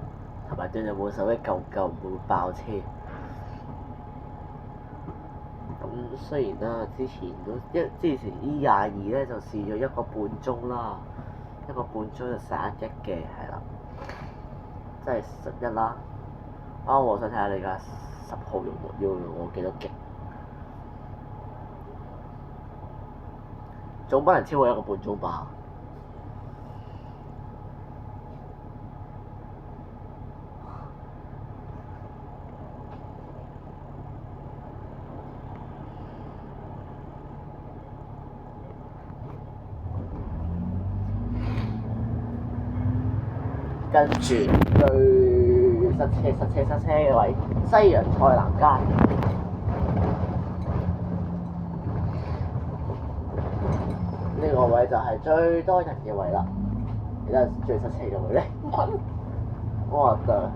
同埋鍛鍊部手一嚿嚿唔會爆車。咁雖然啦，之前E22咧就試咗1個半鐘啦，1個半鐘就11嘅，係啦，即係11啦。我想睇下你而家10號要用我幾多極？總不能超過1個半鐘吧？跟住最塞車嘅位，西洋菜南街。呢個位就係最多人嘅位啦，而家最塞車嘅位咧，我的。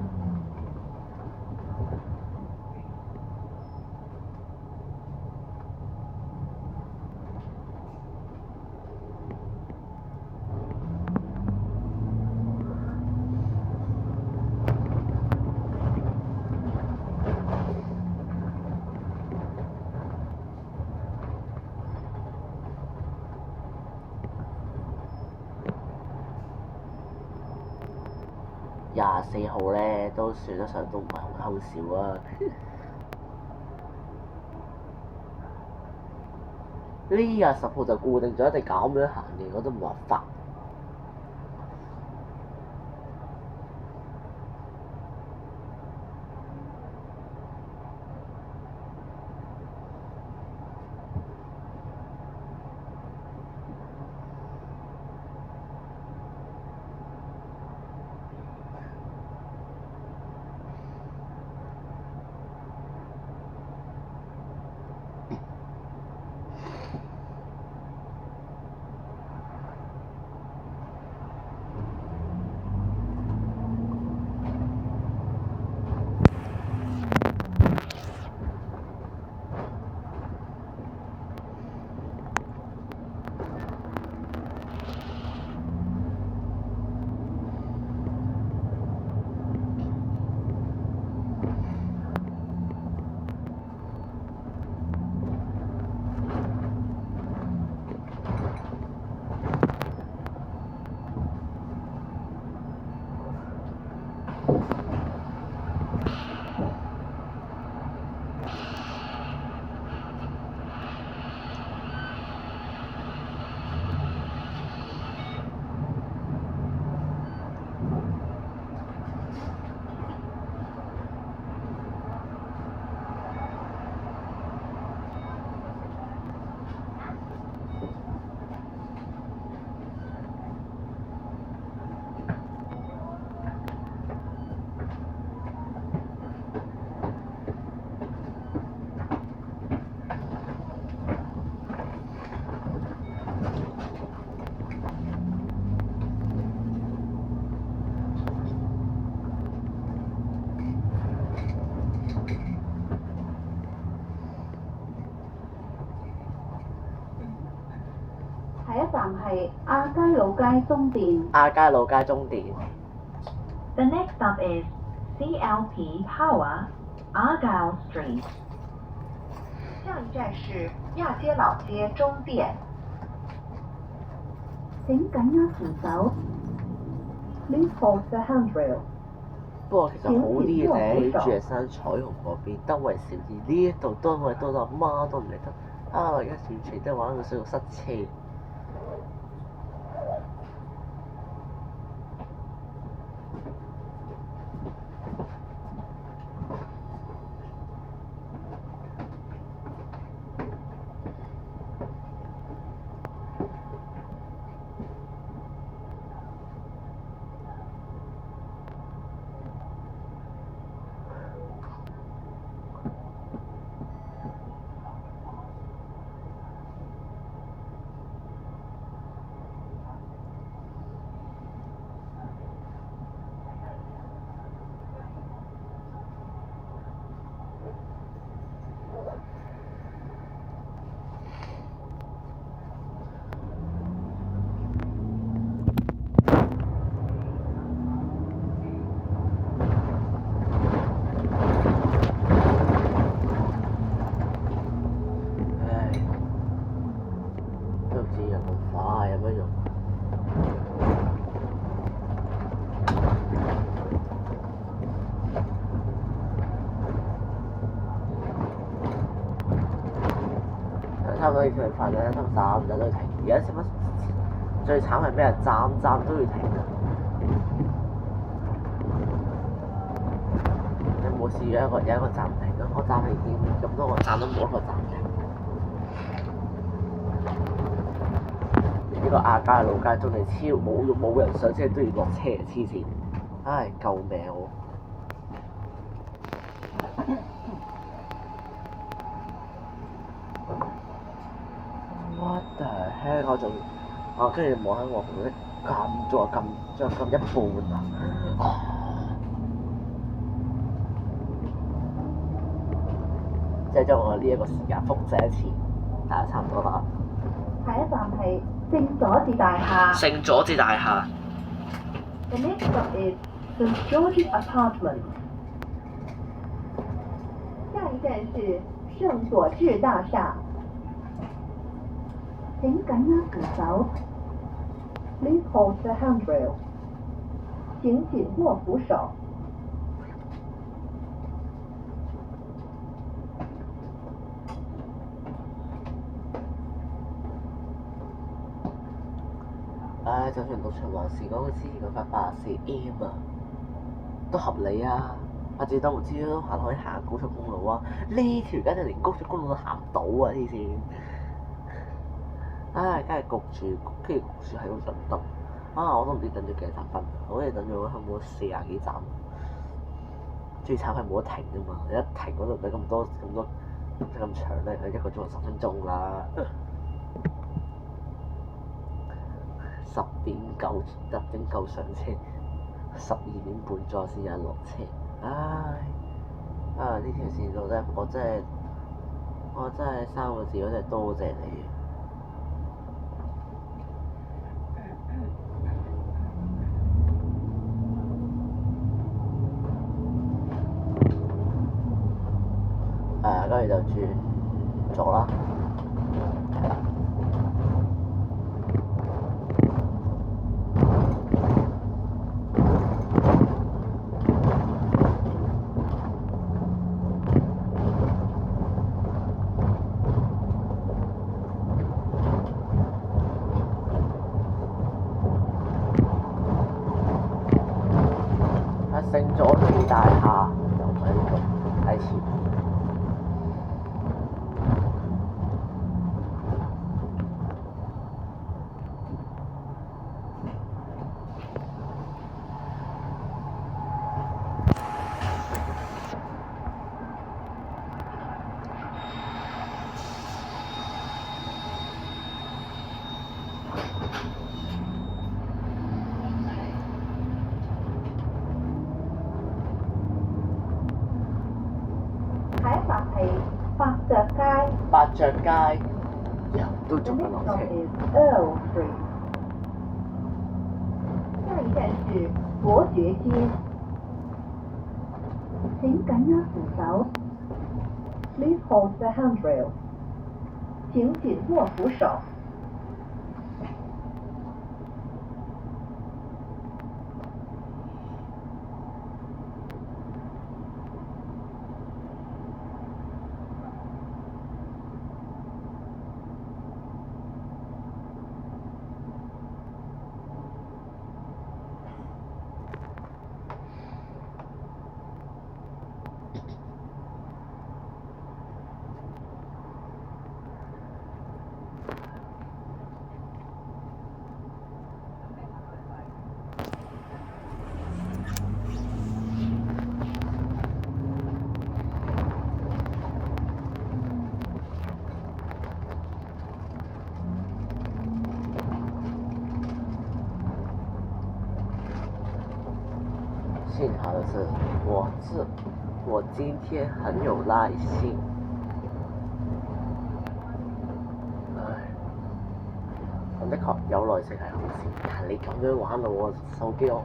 24號咧都算得上都唔係好偷笑啊！呢日10號就固定咗一定咁樣行嘅，我都冇辦法。下一站係亞皆老街中電。亞皆老街中電。 The next stop is CLP Tower, Argyle Street. 下一站是亚皆老街中電。請緊握扶手。Please hold the handrail。不過其實好啲嘅就喺鑽石山彩虹嗰邊，燈位少啲。呢一度燈位多到阿媽都唔理得。啊！而家完全都係玩到衰到塞車。差唔多要佢快咧，差唔多3日都要停。而家使乜最慘係咩啊？站都要停啊！你有冇試過有一個站停啊？我站嚟見咁多個站都冇一個站停。呢個亞皆老街中地超冇人上車都要落車，黐線！唉，救命喎！ What the heck？ 我跟住望喺我紅色撳咗撳一半啊！即係將我呢一個時間複製一次，但係差唔多啦。下一站係聖佐治大廈。聖佐治大廈。 The next stop is St. George's Apartment. 下一站是聖佐治大廈。請緊握扶手。Please hold the handrail。請緊握扶手。唉，就算6循環時嗰個之前嗰架84M啊，都合理啊！阿志都唔知都可以行高速公路啊！呢條簡直連高速公路都行唔到啊！黐線！唉，梗係焗住，跟住焗住喺度等燈。啊！我都唔知等咗幾多站分，好似等咗差唔多40幾站。最慘係冇得停㗎嘛！你一停嗰度俾咁長咧，佢1個鐘就10分鐘啦。10點9上車，12點半再先有人落車。唉！啊！呢條線路我真係3個字，我真係多謝你。跟住就轉左啦，係啦。聖佐治大廈就喺呢度，喺前。下一站係伯爵街。伯爵街，又都 The 仲未 next 落 stop 車。 is Earl Street. 下一站是伯爵街。请緊握扶手。Please hold the handrail. 請緊握扶手。幸好的是，我今天很有耐心。唉，咁的確有耐性係好事，但係你咁樣玩到我手機，我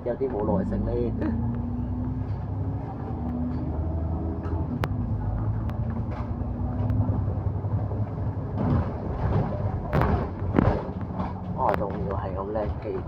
有啲冇耐性咧。我仲要係咁叻機。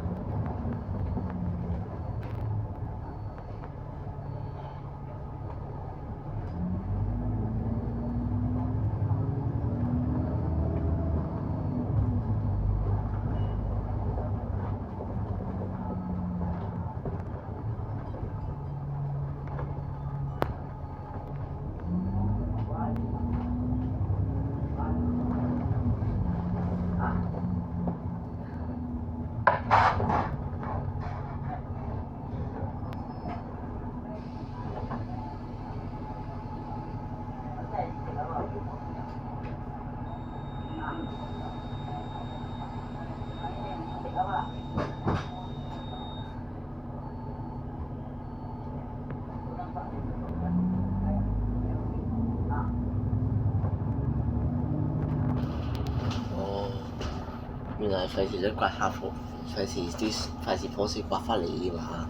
原來費事咗刮下火，費事火樹刮翻嚟嘛。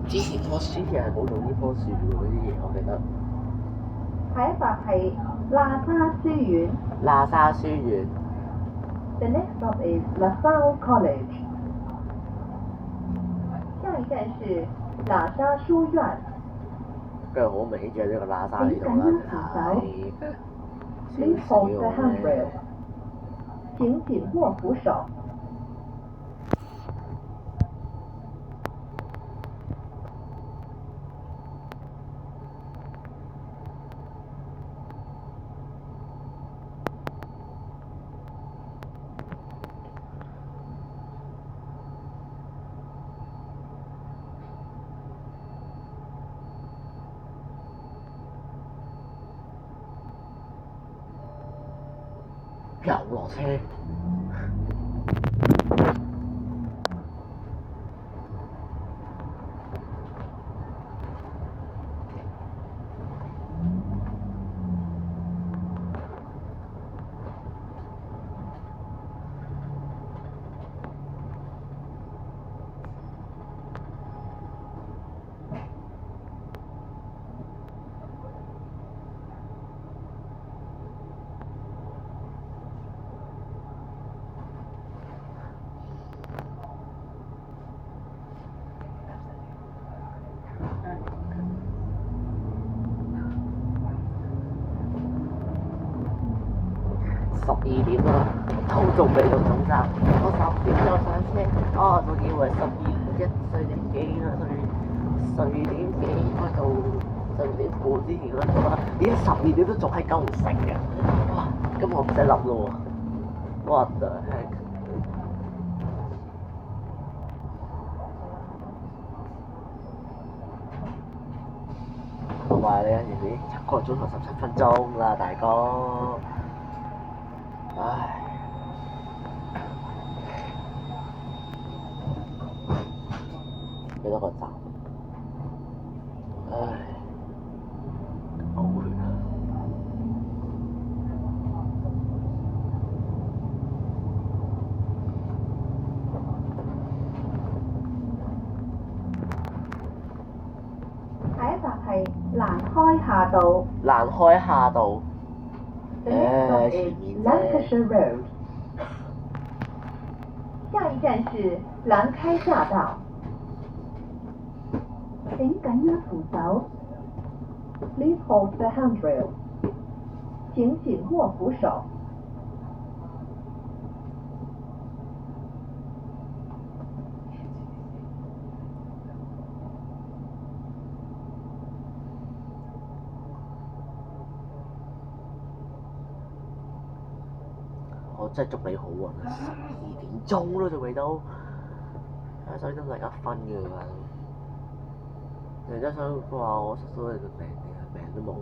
之前係冇用呢棵樹嗰啲嘢，我記得。下一站係喇沙書院。喇沙書院。The next stop is LaSalle College. 下一站是喇沙書院。跟住好明顯就呢個喇沙呢度啦，係。 Please hold the handrail. 請緊握扶手。又落車。12點啦，都仲未到總站，我10點就上車，仲以為12點幾啦，12點幾應該到12點半之前嗰度啦，而家12點都仲係9唔成嘅，哇！咁我唔使諗咯喎 ，what the heck？ 同埋你有陣時1個鐘頭17分鐘啦，大哥。 唉，幾多個站？唉，好攰啊！開下道。蘭開夏道。 The next stop 前 is 面啫。 Lancashire Road。下一站是蘭開夏道。請緊握扶手。Please hold the handrail。請緊握扶手。我真係祝你好運啊！12點鐘咯，仲未到，所以都得1分嘅喎。人家想話我失咗你個命，命都冇。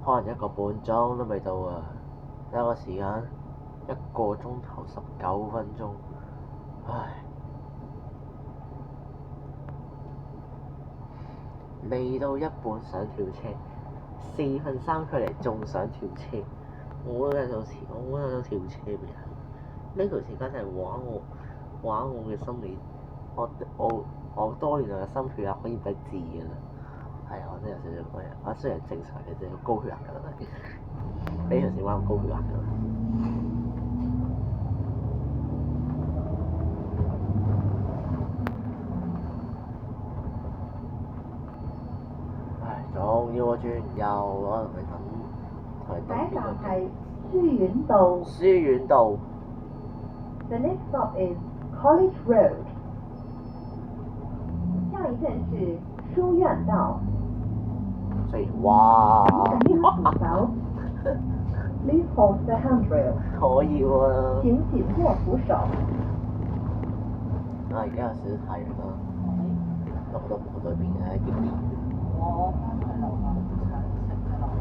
可能1個半鐘都未到啊！睇下個時間，1個鐘頭19分鐘，唉！未到一半想跳車，3/4距離仲想跳車，我都想跳車俾人。呢條時間真係玩我嘅心理，我多年來嘅心血壓可以唔使治㗎啦。係啊，我真係有少少高血壓，我雖然正常嘅啫，高血壓㗎啦，比平時玩高血壓㗎啦。唉，仲要我轉右，我同你等下一站邊個？係書院道。書院道。 The next stop is College Road。下一站是書院道。雖然哇，請緊握扶手。Please hold the handrail。可以喎。請緊握扶手。而家有少少太陽啦，落到湖裏邊咧叫面。我翻去樓下茶食嘅樓下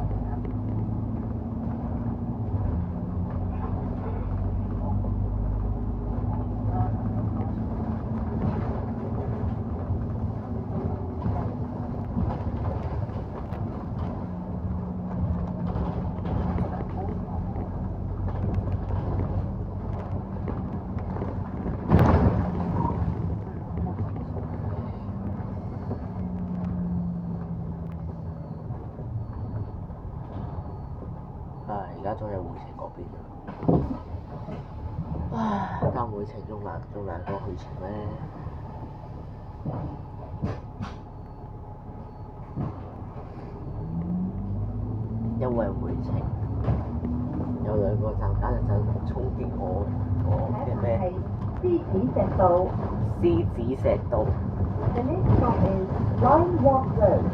而家仲有回程嗰邊唉，但回程仲難過去程咩？因為回程有2個站，簡直就衝擊我嘅咩？係獅子石道。獅子石道。 The next stop is Lime Walk Road。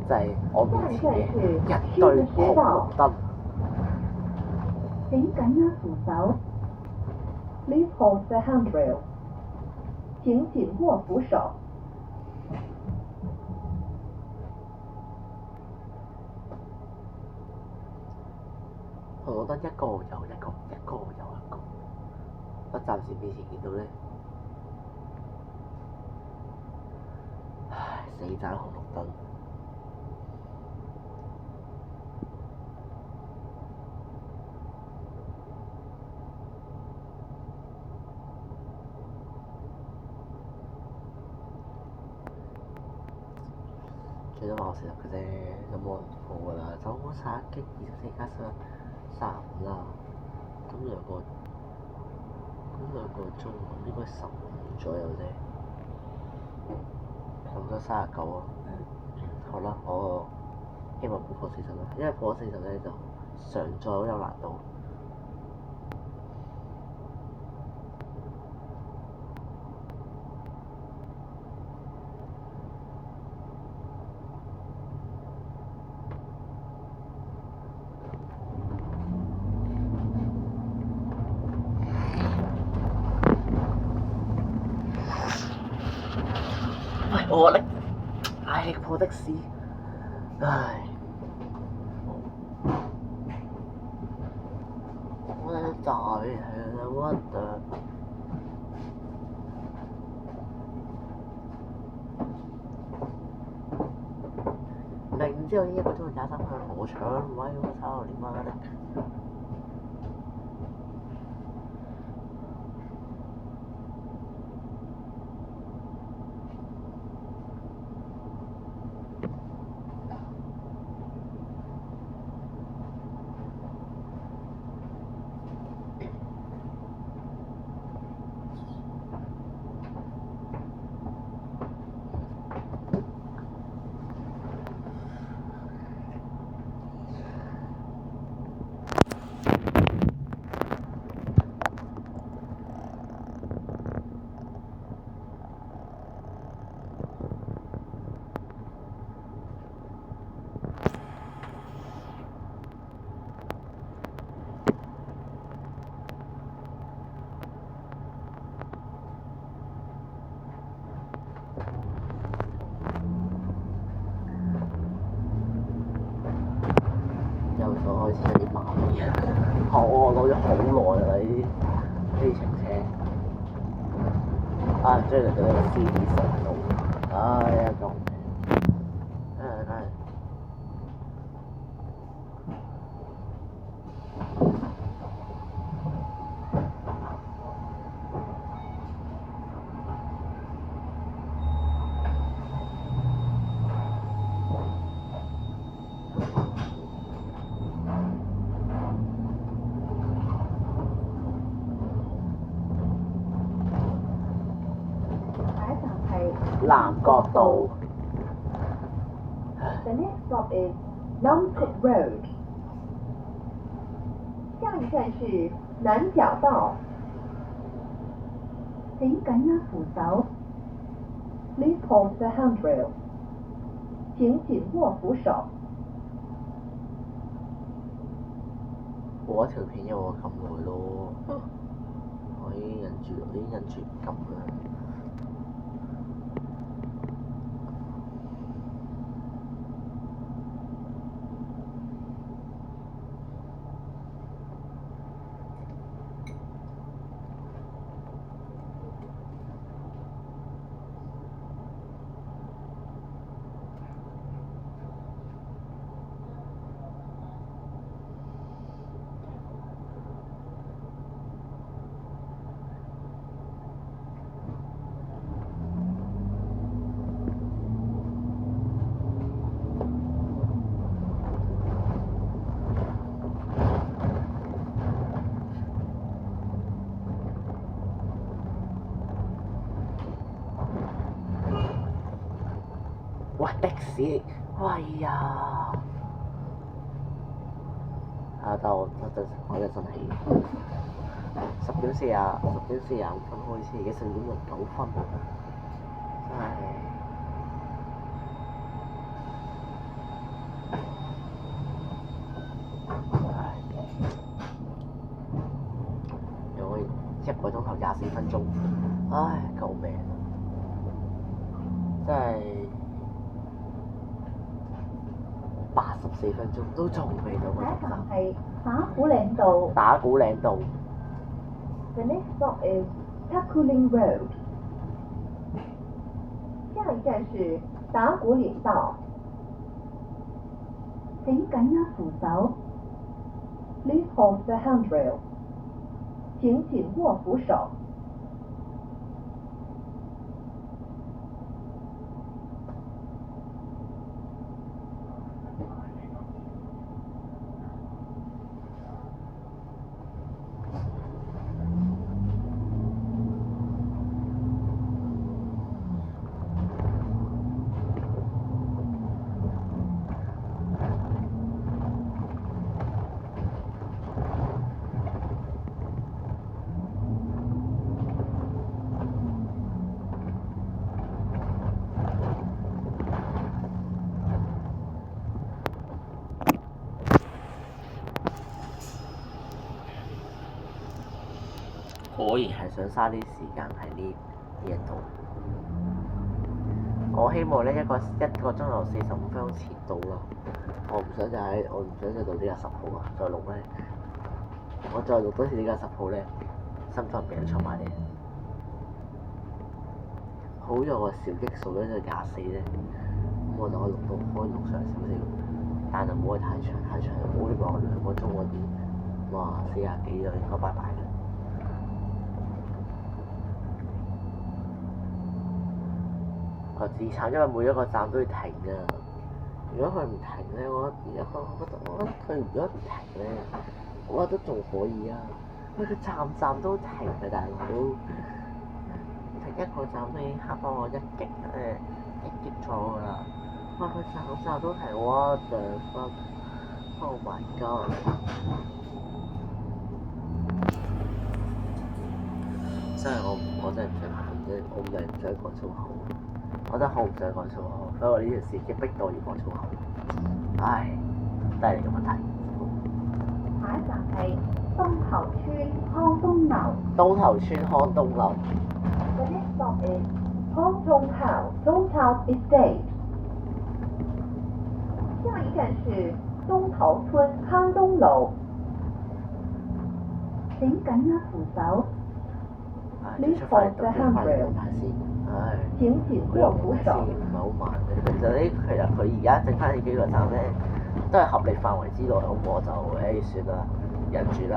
就係我面前嘅一堆紅綠燈。請緊握扶手。Please hold the handrail。請緊握扶手。紅綠燈一個又一個，一個又一個。我暫時面前見到咧，唉，死盞紅綠燈。最多話我40嘅啫，咁冇人報㗎啦。走火殺擊24+35啦，咁2個，咁個鐘，應該15左右啫。差唔多39啊。好啦，我希望唔好破40啦，因為破40咧就上載好有難度。喂，我力，唉，破的士，唉，我真係係啦，what the？明知我已經1個鐘廿3分我搶位，我操你媽的！又再開始有啲麻煩，我攞咗好耐啦呢程車，終於嚟到呢個獅子山路，哎呀救命！梗係南角道。 The next stop is Longput Road。下一站是南角道。請緊握扶手。Please hold the handrail。請緊握扶手。我條片有我咁耐咯，我已經忍住唔撳啦。喂，的士，喂呀！但我真係10點45分開車，而家4點09分，真係又1個鐘頭24分鐘，唉，救命！真係84分鐘都仲未到個下一站站。係打鼓嶺道。打鼓嶺道。 The next stop is Takuling Road。下一站是打鼓嶺道。請緊握扶手。Please hold the handrail。請緊握扶手。果然係想嘥啲時間喺呢一度。我希望呢一個鐘頭45分鐘前到啦。我唔想再到呢個10號啊，再錄咧。我再錄多次呢個10號咧，心臟病出埋嚟。好在我小激數咧就24咧，咁我就可以錄上少少，但就唔好太長，唔好你話2個鐘嗰啲，哇40幾就應該拜拜啦。我自慘，因為每一個站都要停啊。如果佢唔停咧，我覺得佢如果唔停咧，我覺得仲可以啊。佢站都停嘅大佬。停一個站都已經嚇到我一擊咗㗎啦！哇！佢站都停，what the fuck！Oh my god！ 真係我真係唔想我唔想講粗口，我真係好唔想講粗口，所以我呢條事已經逼到我要講粗口。唉，都係你嘅問題。下一站係東頭村康東樓。東頭村康東樓。The next stop is Hongtong House, Dongtao Estate. 下一站是東頭村康東樓。請緊握扶手。你出翻嚟讀翻嚟講下先，唉，請緊握扶手。唔係好慢嘅，其實佢而家整翻呢幾個站咧，都係合理範圍之內，咁我就算啦，忍住啦。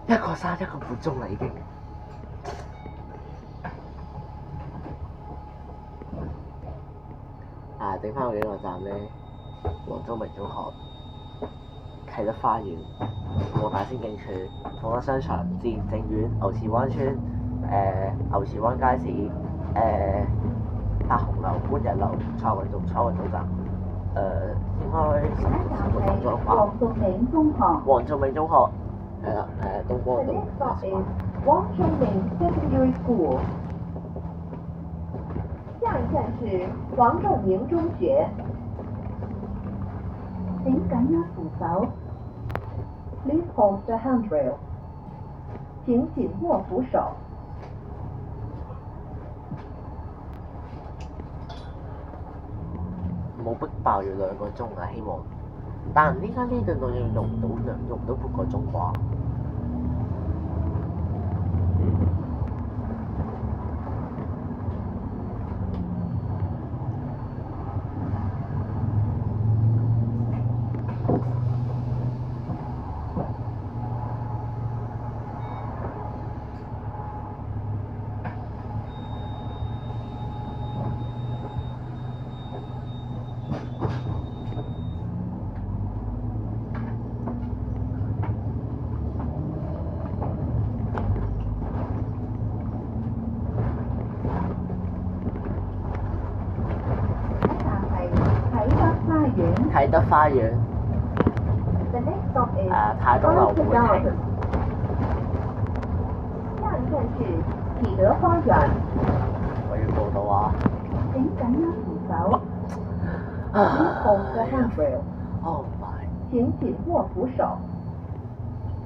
1個3，1個半鐘啦已經。整翻嗰幾個站咧，黃宗明中學、啟德花園、黃大仙警署、統德商場、自然正院、牛池灣村、牛池灣街市、八紅樓、觀日樓、彩雲總站。應該10個站咗吧。黃仲明中學。黃仲明中學。係啦，東光 The 道。 next stop is Wang Chongming Secondary School. 下一站是王仲明中學。請緊握扶手。Please hold the handrail. 請緊握扶手。冇逼爆要2個鐘啊！希望，但依家呢段路用唔到半個鐘啩？啟德花園。The next stop is 太多樓盤 Garden. 下一站是啟德花園。我要報到啊！請緊握扶手。Please hold the handrail. Oh my 請緊握扶手。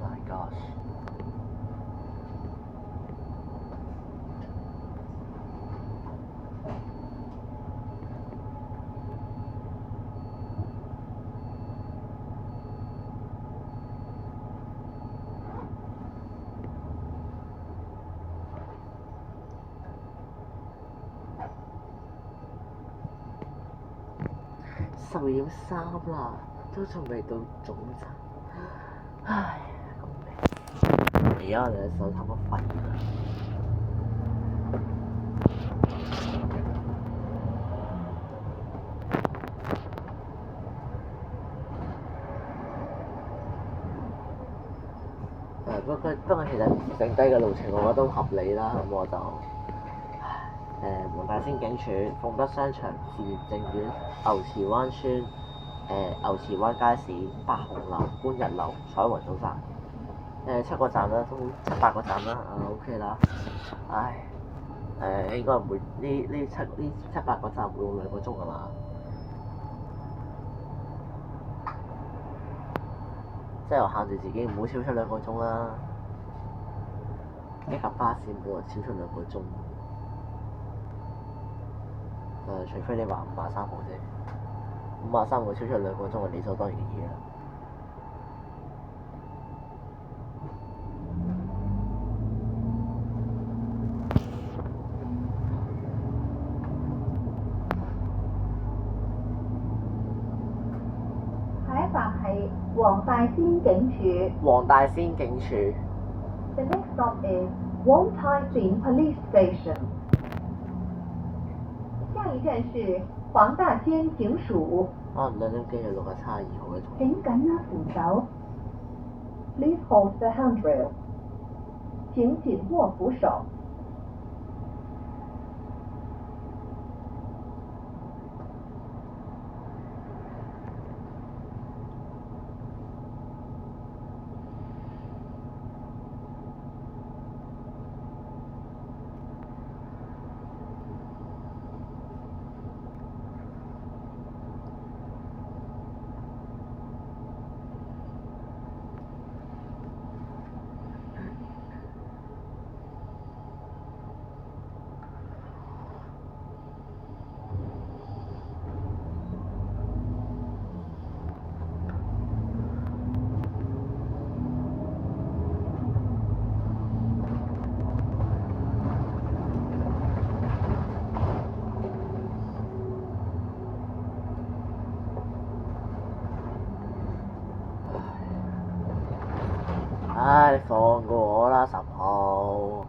my gosh！12:3啦，都仲未到總站，唉，咁而家我哋嘅手差唔多廢啦。不過其實剩低嘅路程我覺得都合理啦，咁我就黃大仙警署、鳳德商場、自然正院、牛池灣村、牛池灣街市、百紅樓、觀日樓、彩雲早站。7個站啦，都7、8個站啦，OK 啦。唉，應該唔會呢七八個站會用2個鐘㗎嘛？即係我限住自己唔好超出2個鐘啦。一架巴士冇人超出2個鐘。除非你話53號啫，53號超出2個鐘係理所當然嘅嘢啦。下一站係黃大仙警署。黃大仙警署。The next stop is Wangtai-Jin Police Station。下一站是黃大仙警署。可能2點幾就6架72號嘅。請緊握扶手。Please hold the handrail。請緊握扶手。唉，你放過我啦，10號。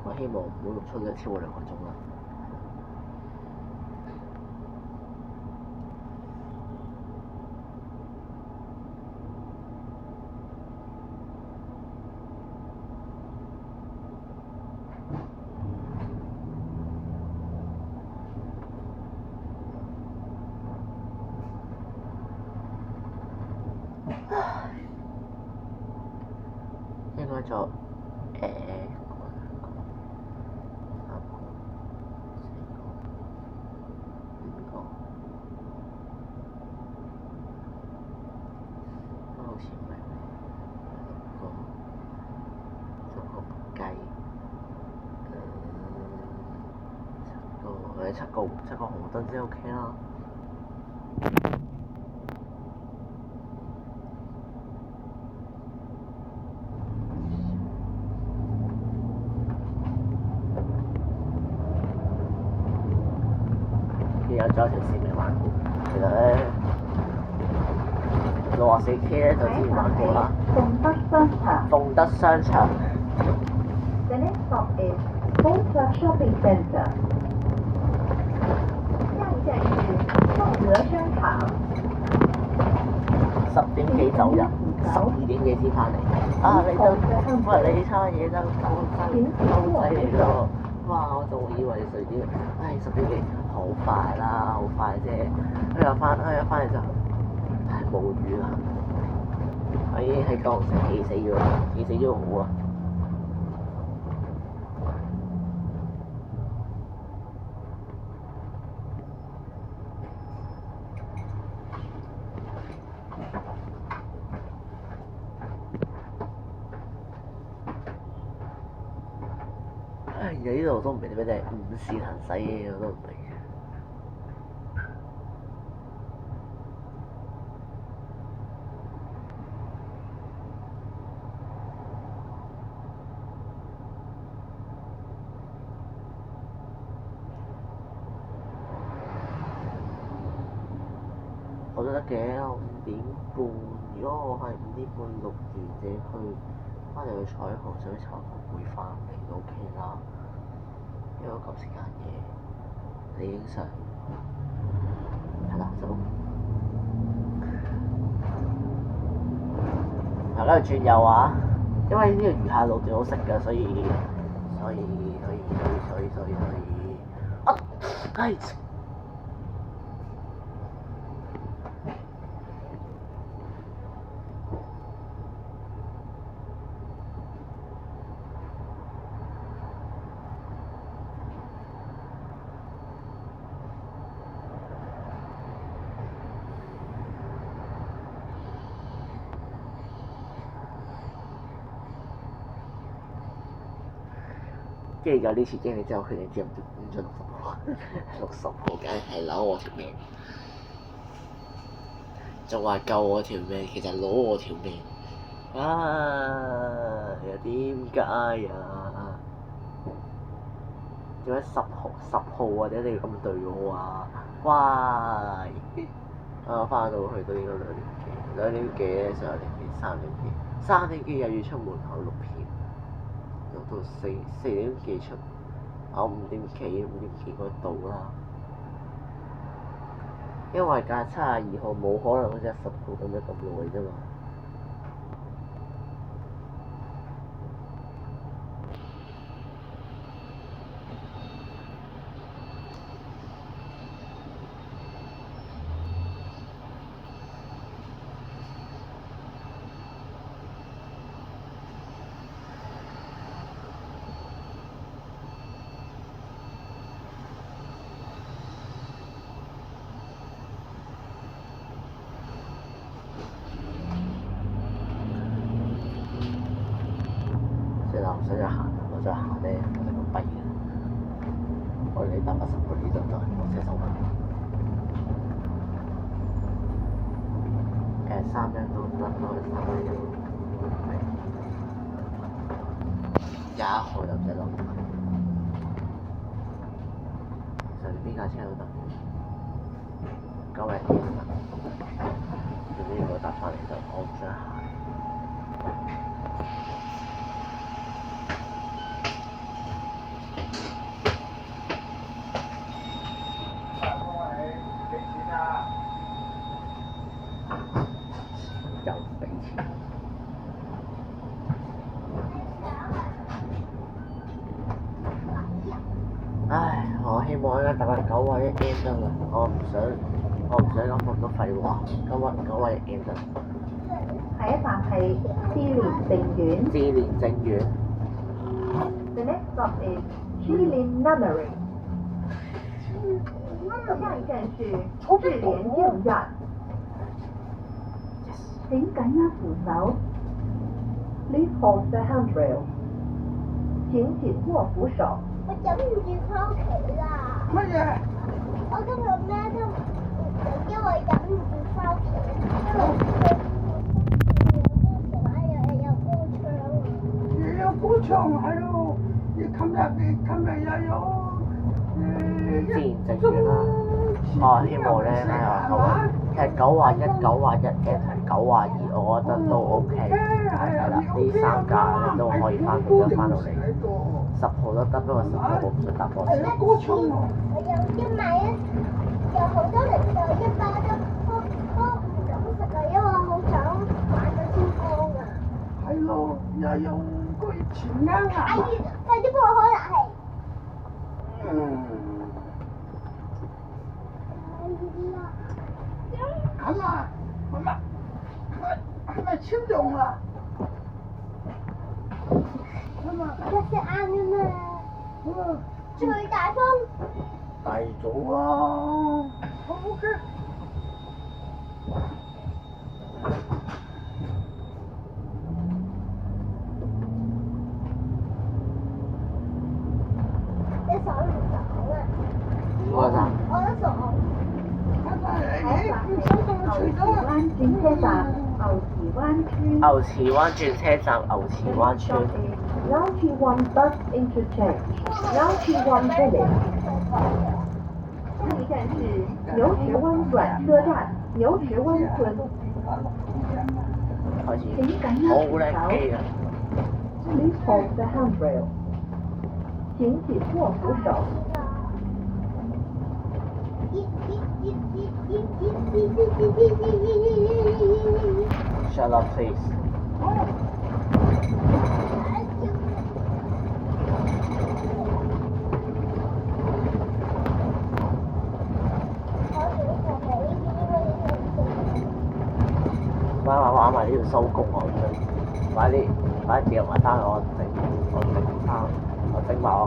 我希望唔好錄出咗超過2個鐘啦。應該做好似唔係6個計7個紅燈先 OK 啦。有咗條線未玩過，其實咧64K 咧就之前玩過啦。鳳德商場。鳳德商場。The next stop is Boca Shopping Center。下一站是鳳德商場。10點幾走人，12點幾先翻嚟。你都喂你餐嘢真好犀利咯！哇！我仲以為你10點幾好快啦，好快啫。一翻嚟就冇語啦。我已經喺當時氣死咗我啊！而家呢度都唔明點解5線行駛嘅，我都唔明。得嘅，我5點半，如果我係5點半錄完嘢去翻嚟去採紅水茶會翻嚟都 OK 啦，因為我夠時間嘅，你影相係啦，就大家去轉右啊！因為呢條魚蟹路最好食㗎，所以啊，係。跟住有呢次經歷之後，佢哋知唔知60號？60號梗係攞我條命，仲話救我條命，其實攞我條命。又點解啊？點解10號或者你要咁對我啊？喂！翻到去都應該2點幾咧，上2點幾3點幾又要出門口錄片。到4點幾出，我5點幾應該到啦。因為架72號冇可能好似10號咁樣咁耐啫嘛。唔使再行，我再行咧，我就咁跛嘅。我哋搭10號呢度就係落車收費。3蚊都得，都係3蚊。21號就唔使落。其實邊架車都得。9日幾得？總之如果搭翻嚟就我唔想行。唉，我希望咧搭911 M 得啦，我唔想講咁多廢話，911 M 得。下一站係思蓮淨苑。思蓮淨苑。The next stop is Shilin Nunnery。下一站是智蓮淨苑。請緊握扶手。Please hold the handrail。請緊握扶手。我忍唔住翻屋企啦！乜嘢？我今日咩都唔食，因為忍唔住翻屋企，因為又高槍。又有高槍係咯，你琴日又有思蓮淨苑啦。希望咧其實911、911 M 同912，我覺得都 OK。係啦，呢3架咧都可以翻到嚟。10號都得，不過10號我唔想搭波車。我有一買有好多零售，一包都唔敢食啊，因為好想玩到天光啊。係咯，又有個月前啱啊！阿姨，快啲幫我開冷氣。咁啊，係咪簽用啦？一隻啱㗎嘛，最大風。大咗啊！好嘅。你手唔手啊？我得。我都手。灣轉車站，牛池灣村。牛池灣轉車站，牛池灣村。Yangtze One Bus Interchange, Yangtze One Village。下一站是牛池灣轉車站。牛池灣村，開始請緊好握扶叻機手啊！ ，Please hold the handrail。請緊握扶手。 Shut up, please。玩埋呢條收工我真，快啲掉埋翻我整翻，我整埋我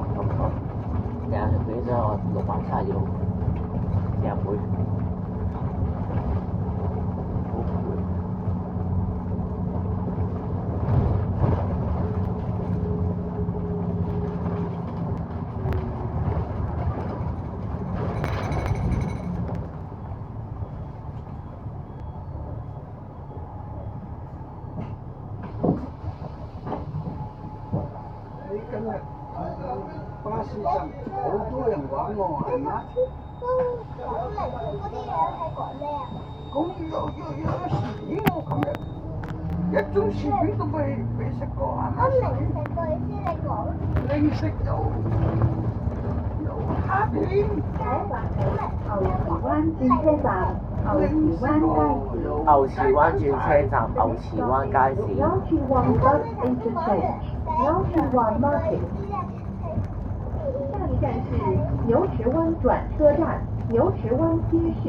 掟下條片之後，我錄埋晒要試下會。好攰。你今日巴士站好多人玩喎，係嘛？咁有薯片喎，今日一種薯片都未食過，係咪？零食有蝦片。牛池灣轉車站，牛池灣街市。牛池灣轉車站，牛池灣街市。 Yangchuan Bus Interchange, Yangchuan Market。下一站是牛池灣轉車站，牛池灣街市。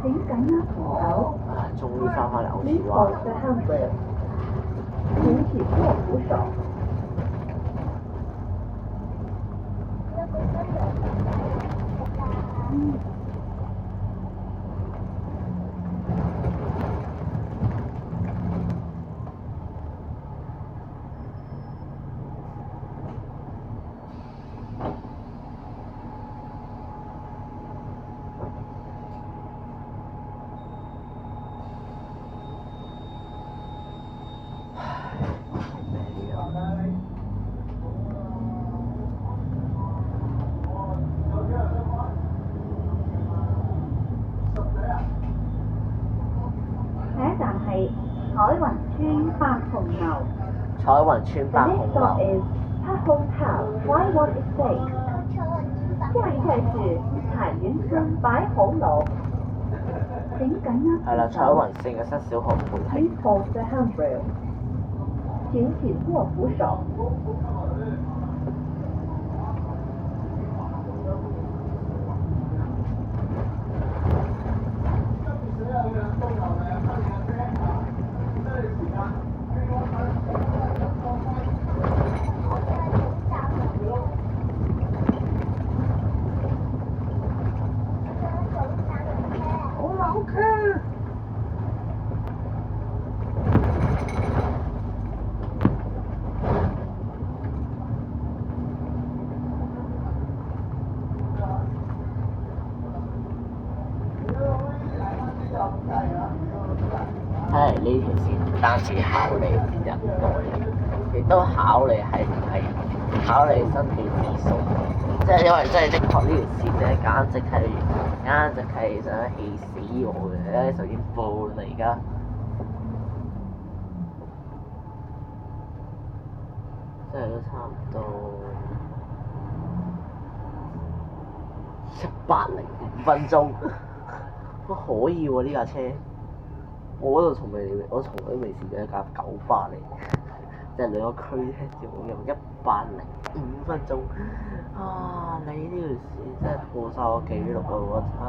請緊握扶手。啊，終於翻返嚟牛池 Please 灣 hold the handrail。請緊握扶手。下一站係彩雲村百紅樓。彩雲村 The 百 next 紅 stop 樓。 is Pahong Town, Taiwan Estate。下一站是彩雲村白紅樓。請緊握係啦，扶手。彩雲線嘅新小學門係 Please hold the handrail。請緊握扶手。好啦，OK。睇嚟呢條線唔單止考你人耐，亦都考你係唔係考你身體指數。即係因為真係的確呢條線咧，簡直係想氣死我嘅，就已經報啦而家。真係都差唔多105分鐘，都可以喎呢架車。我嗰度從來都未試過一架980，即係兩個區咧，用105分鐘。啊！你呢條線真係破晒我記錄啊！我操！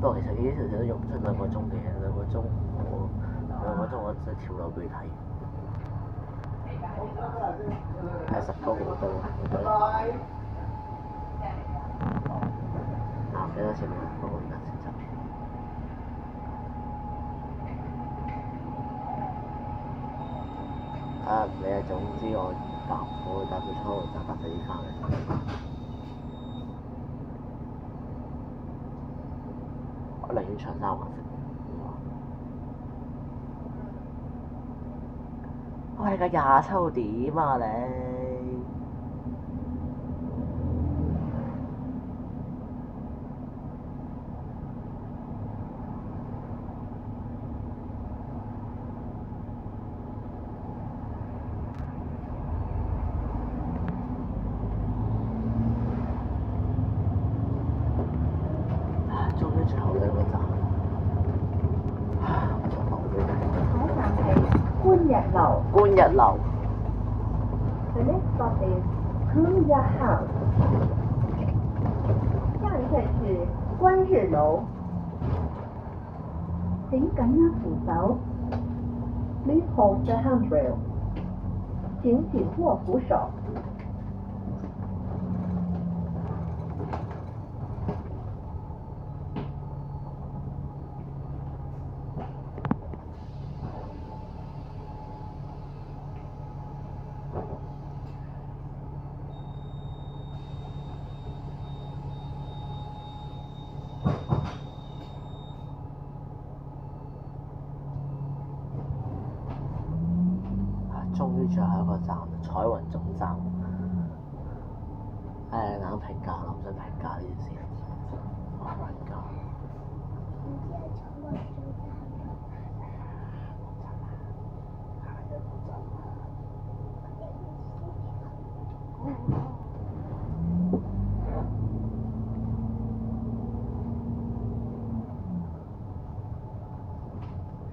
不過其實呢條線都用唔出2個鐘嘅，2個鐘我真係跳樓俾你睇。係10個好多，我覺得。啊！幾多錢啊？不過而家先執。啊！你啊，總之我搭佢初路就搭佢啲翻嚟。我寧願長沙灣食。喂，你架27號點啊你？呢個站。我仲後邊下一站係觀日樓。觀日樓。 The next stop is Kuya House。下一站是觀日樓。請緊握扶手。Please hold the handrail。請緊握扶手。終於最後一個站，彩雲總站。硬評價，我唔想評價呢件事。Oh my god！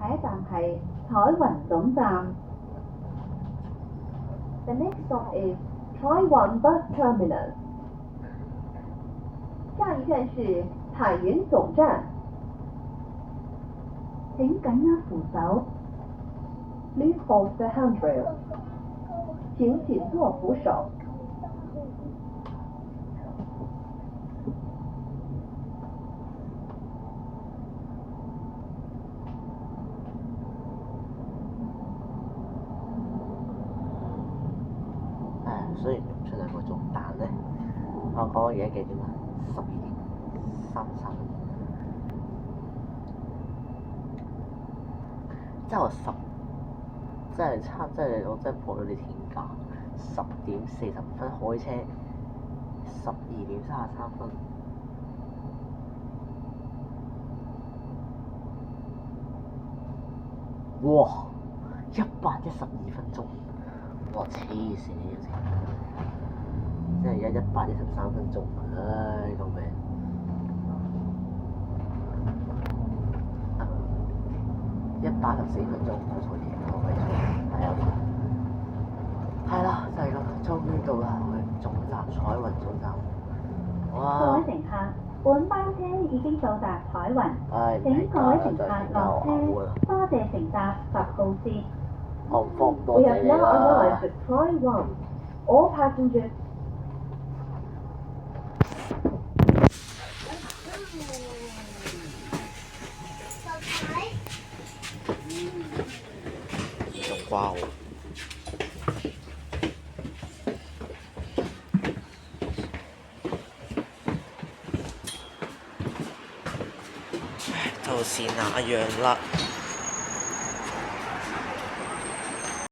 下一站係彩雲總站。The next stop is Taiwan Bus Terminus。下一站是彩雲總站。請緊握扶手。Please hold the handrail。請緊握扶手。雖然用出2個鐘，但咧，我講嘅嘢幾點啊？12:33。即係我即係我真係破咗你天價，10:45開車，12:33。哇！112分鐘。哇！黐線呢啲程，即係而家113分鐘，唉，救命！114分鐘，冇錯嘢，我計錯，係啦，就係咁，終於到啦，去總站彩雲總站。哇！各位乘客，本班車已經到達彩雲，請各位乘客落車，多謝乘搭10號線。我唔放唔多 We 謝 have 你 now 啦。 arrived at Taiwan. All passengers. 仲瓜喎！到時那樣啦〜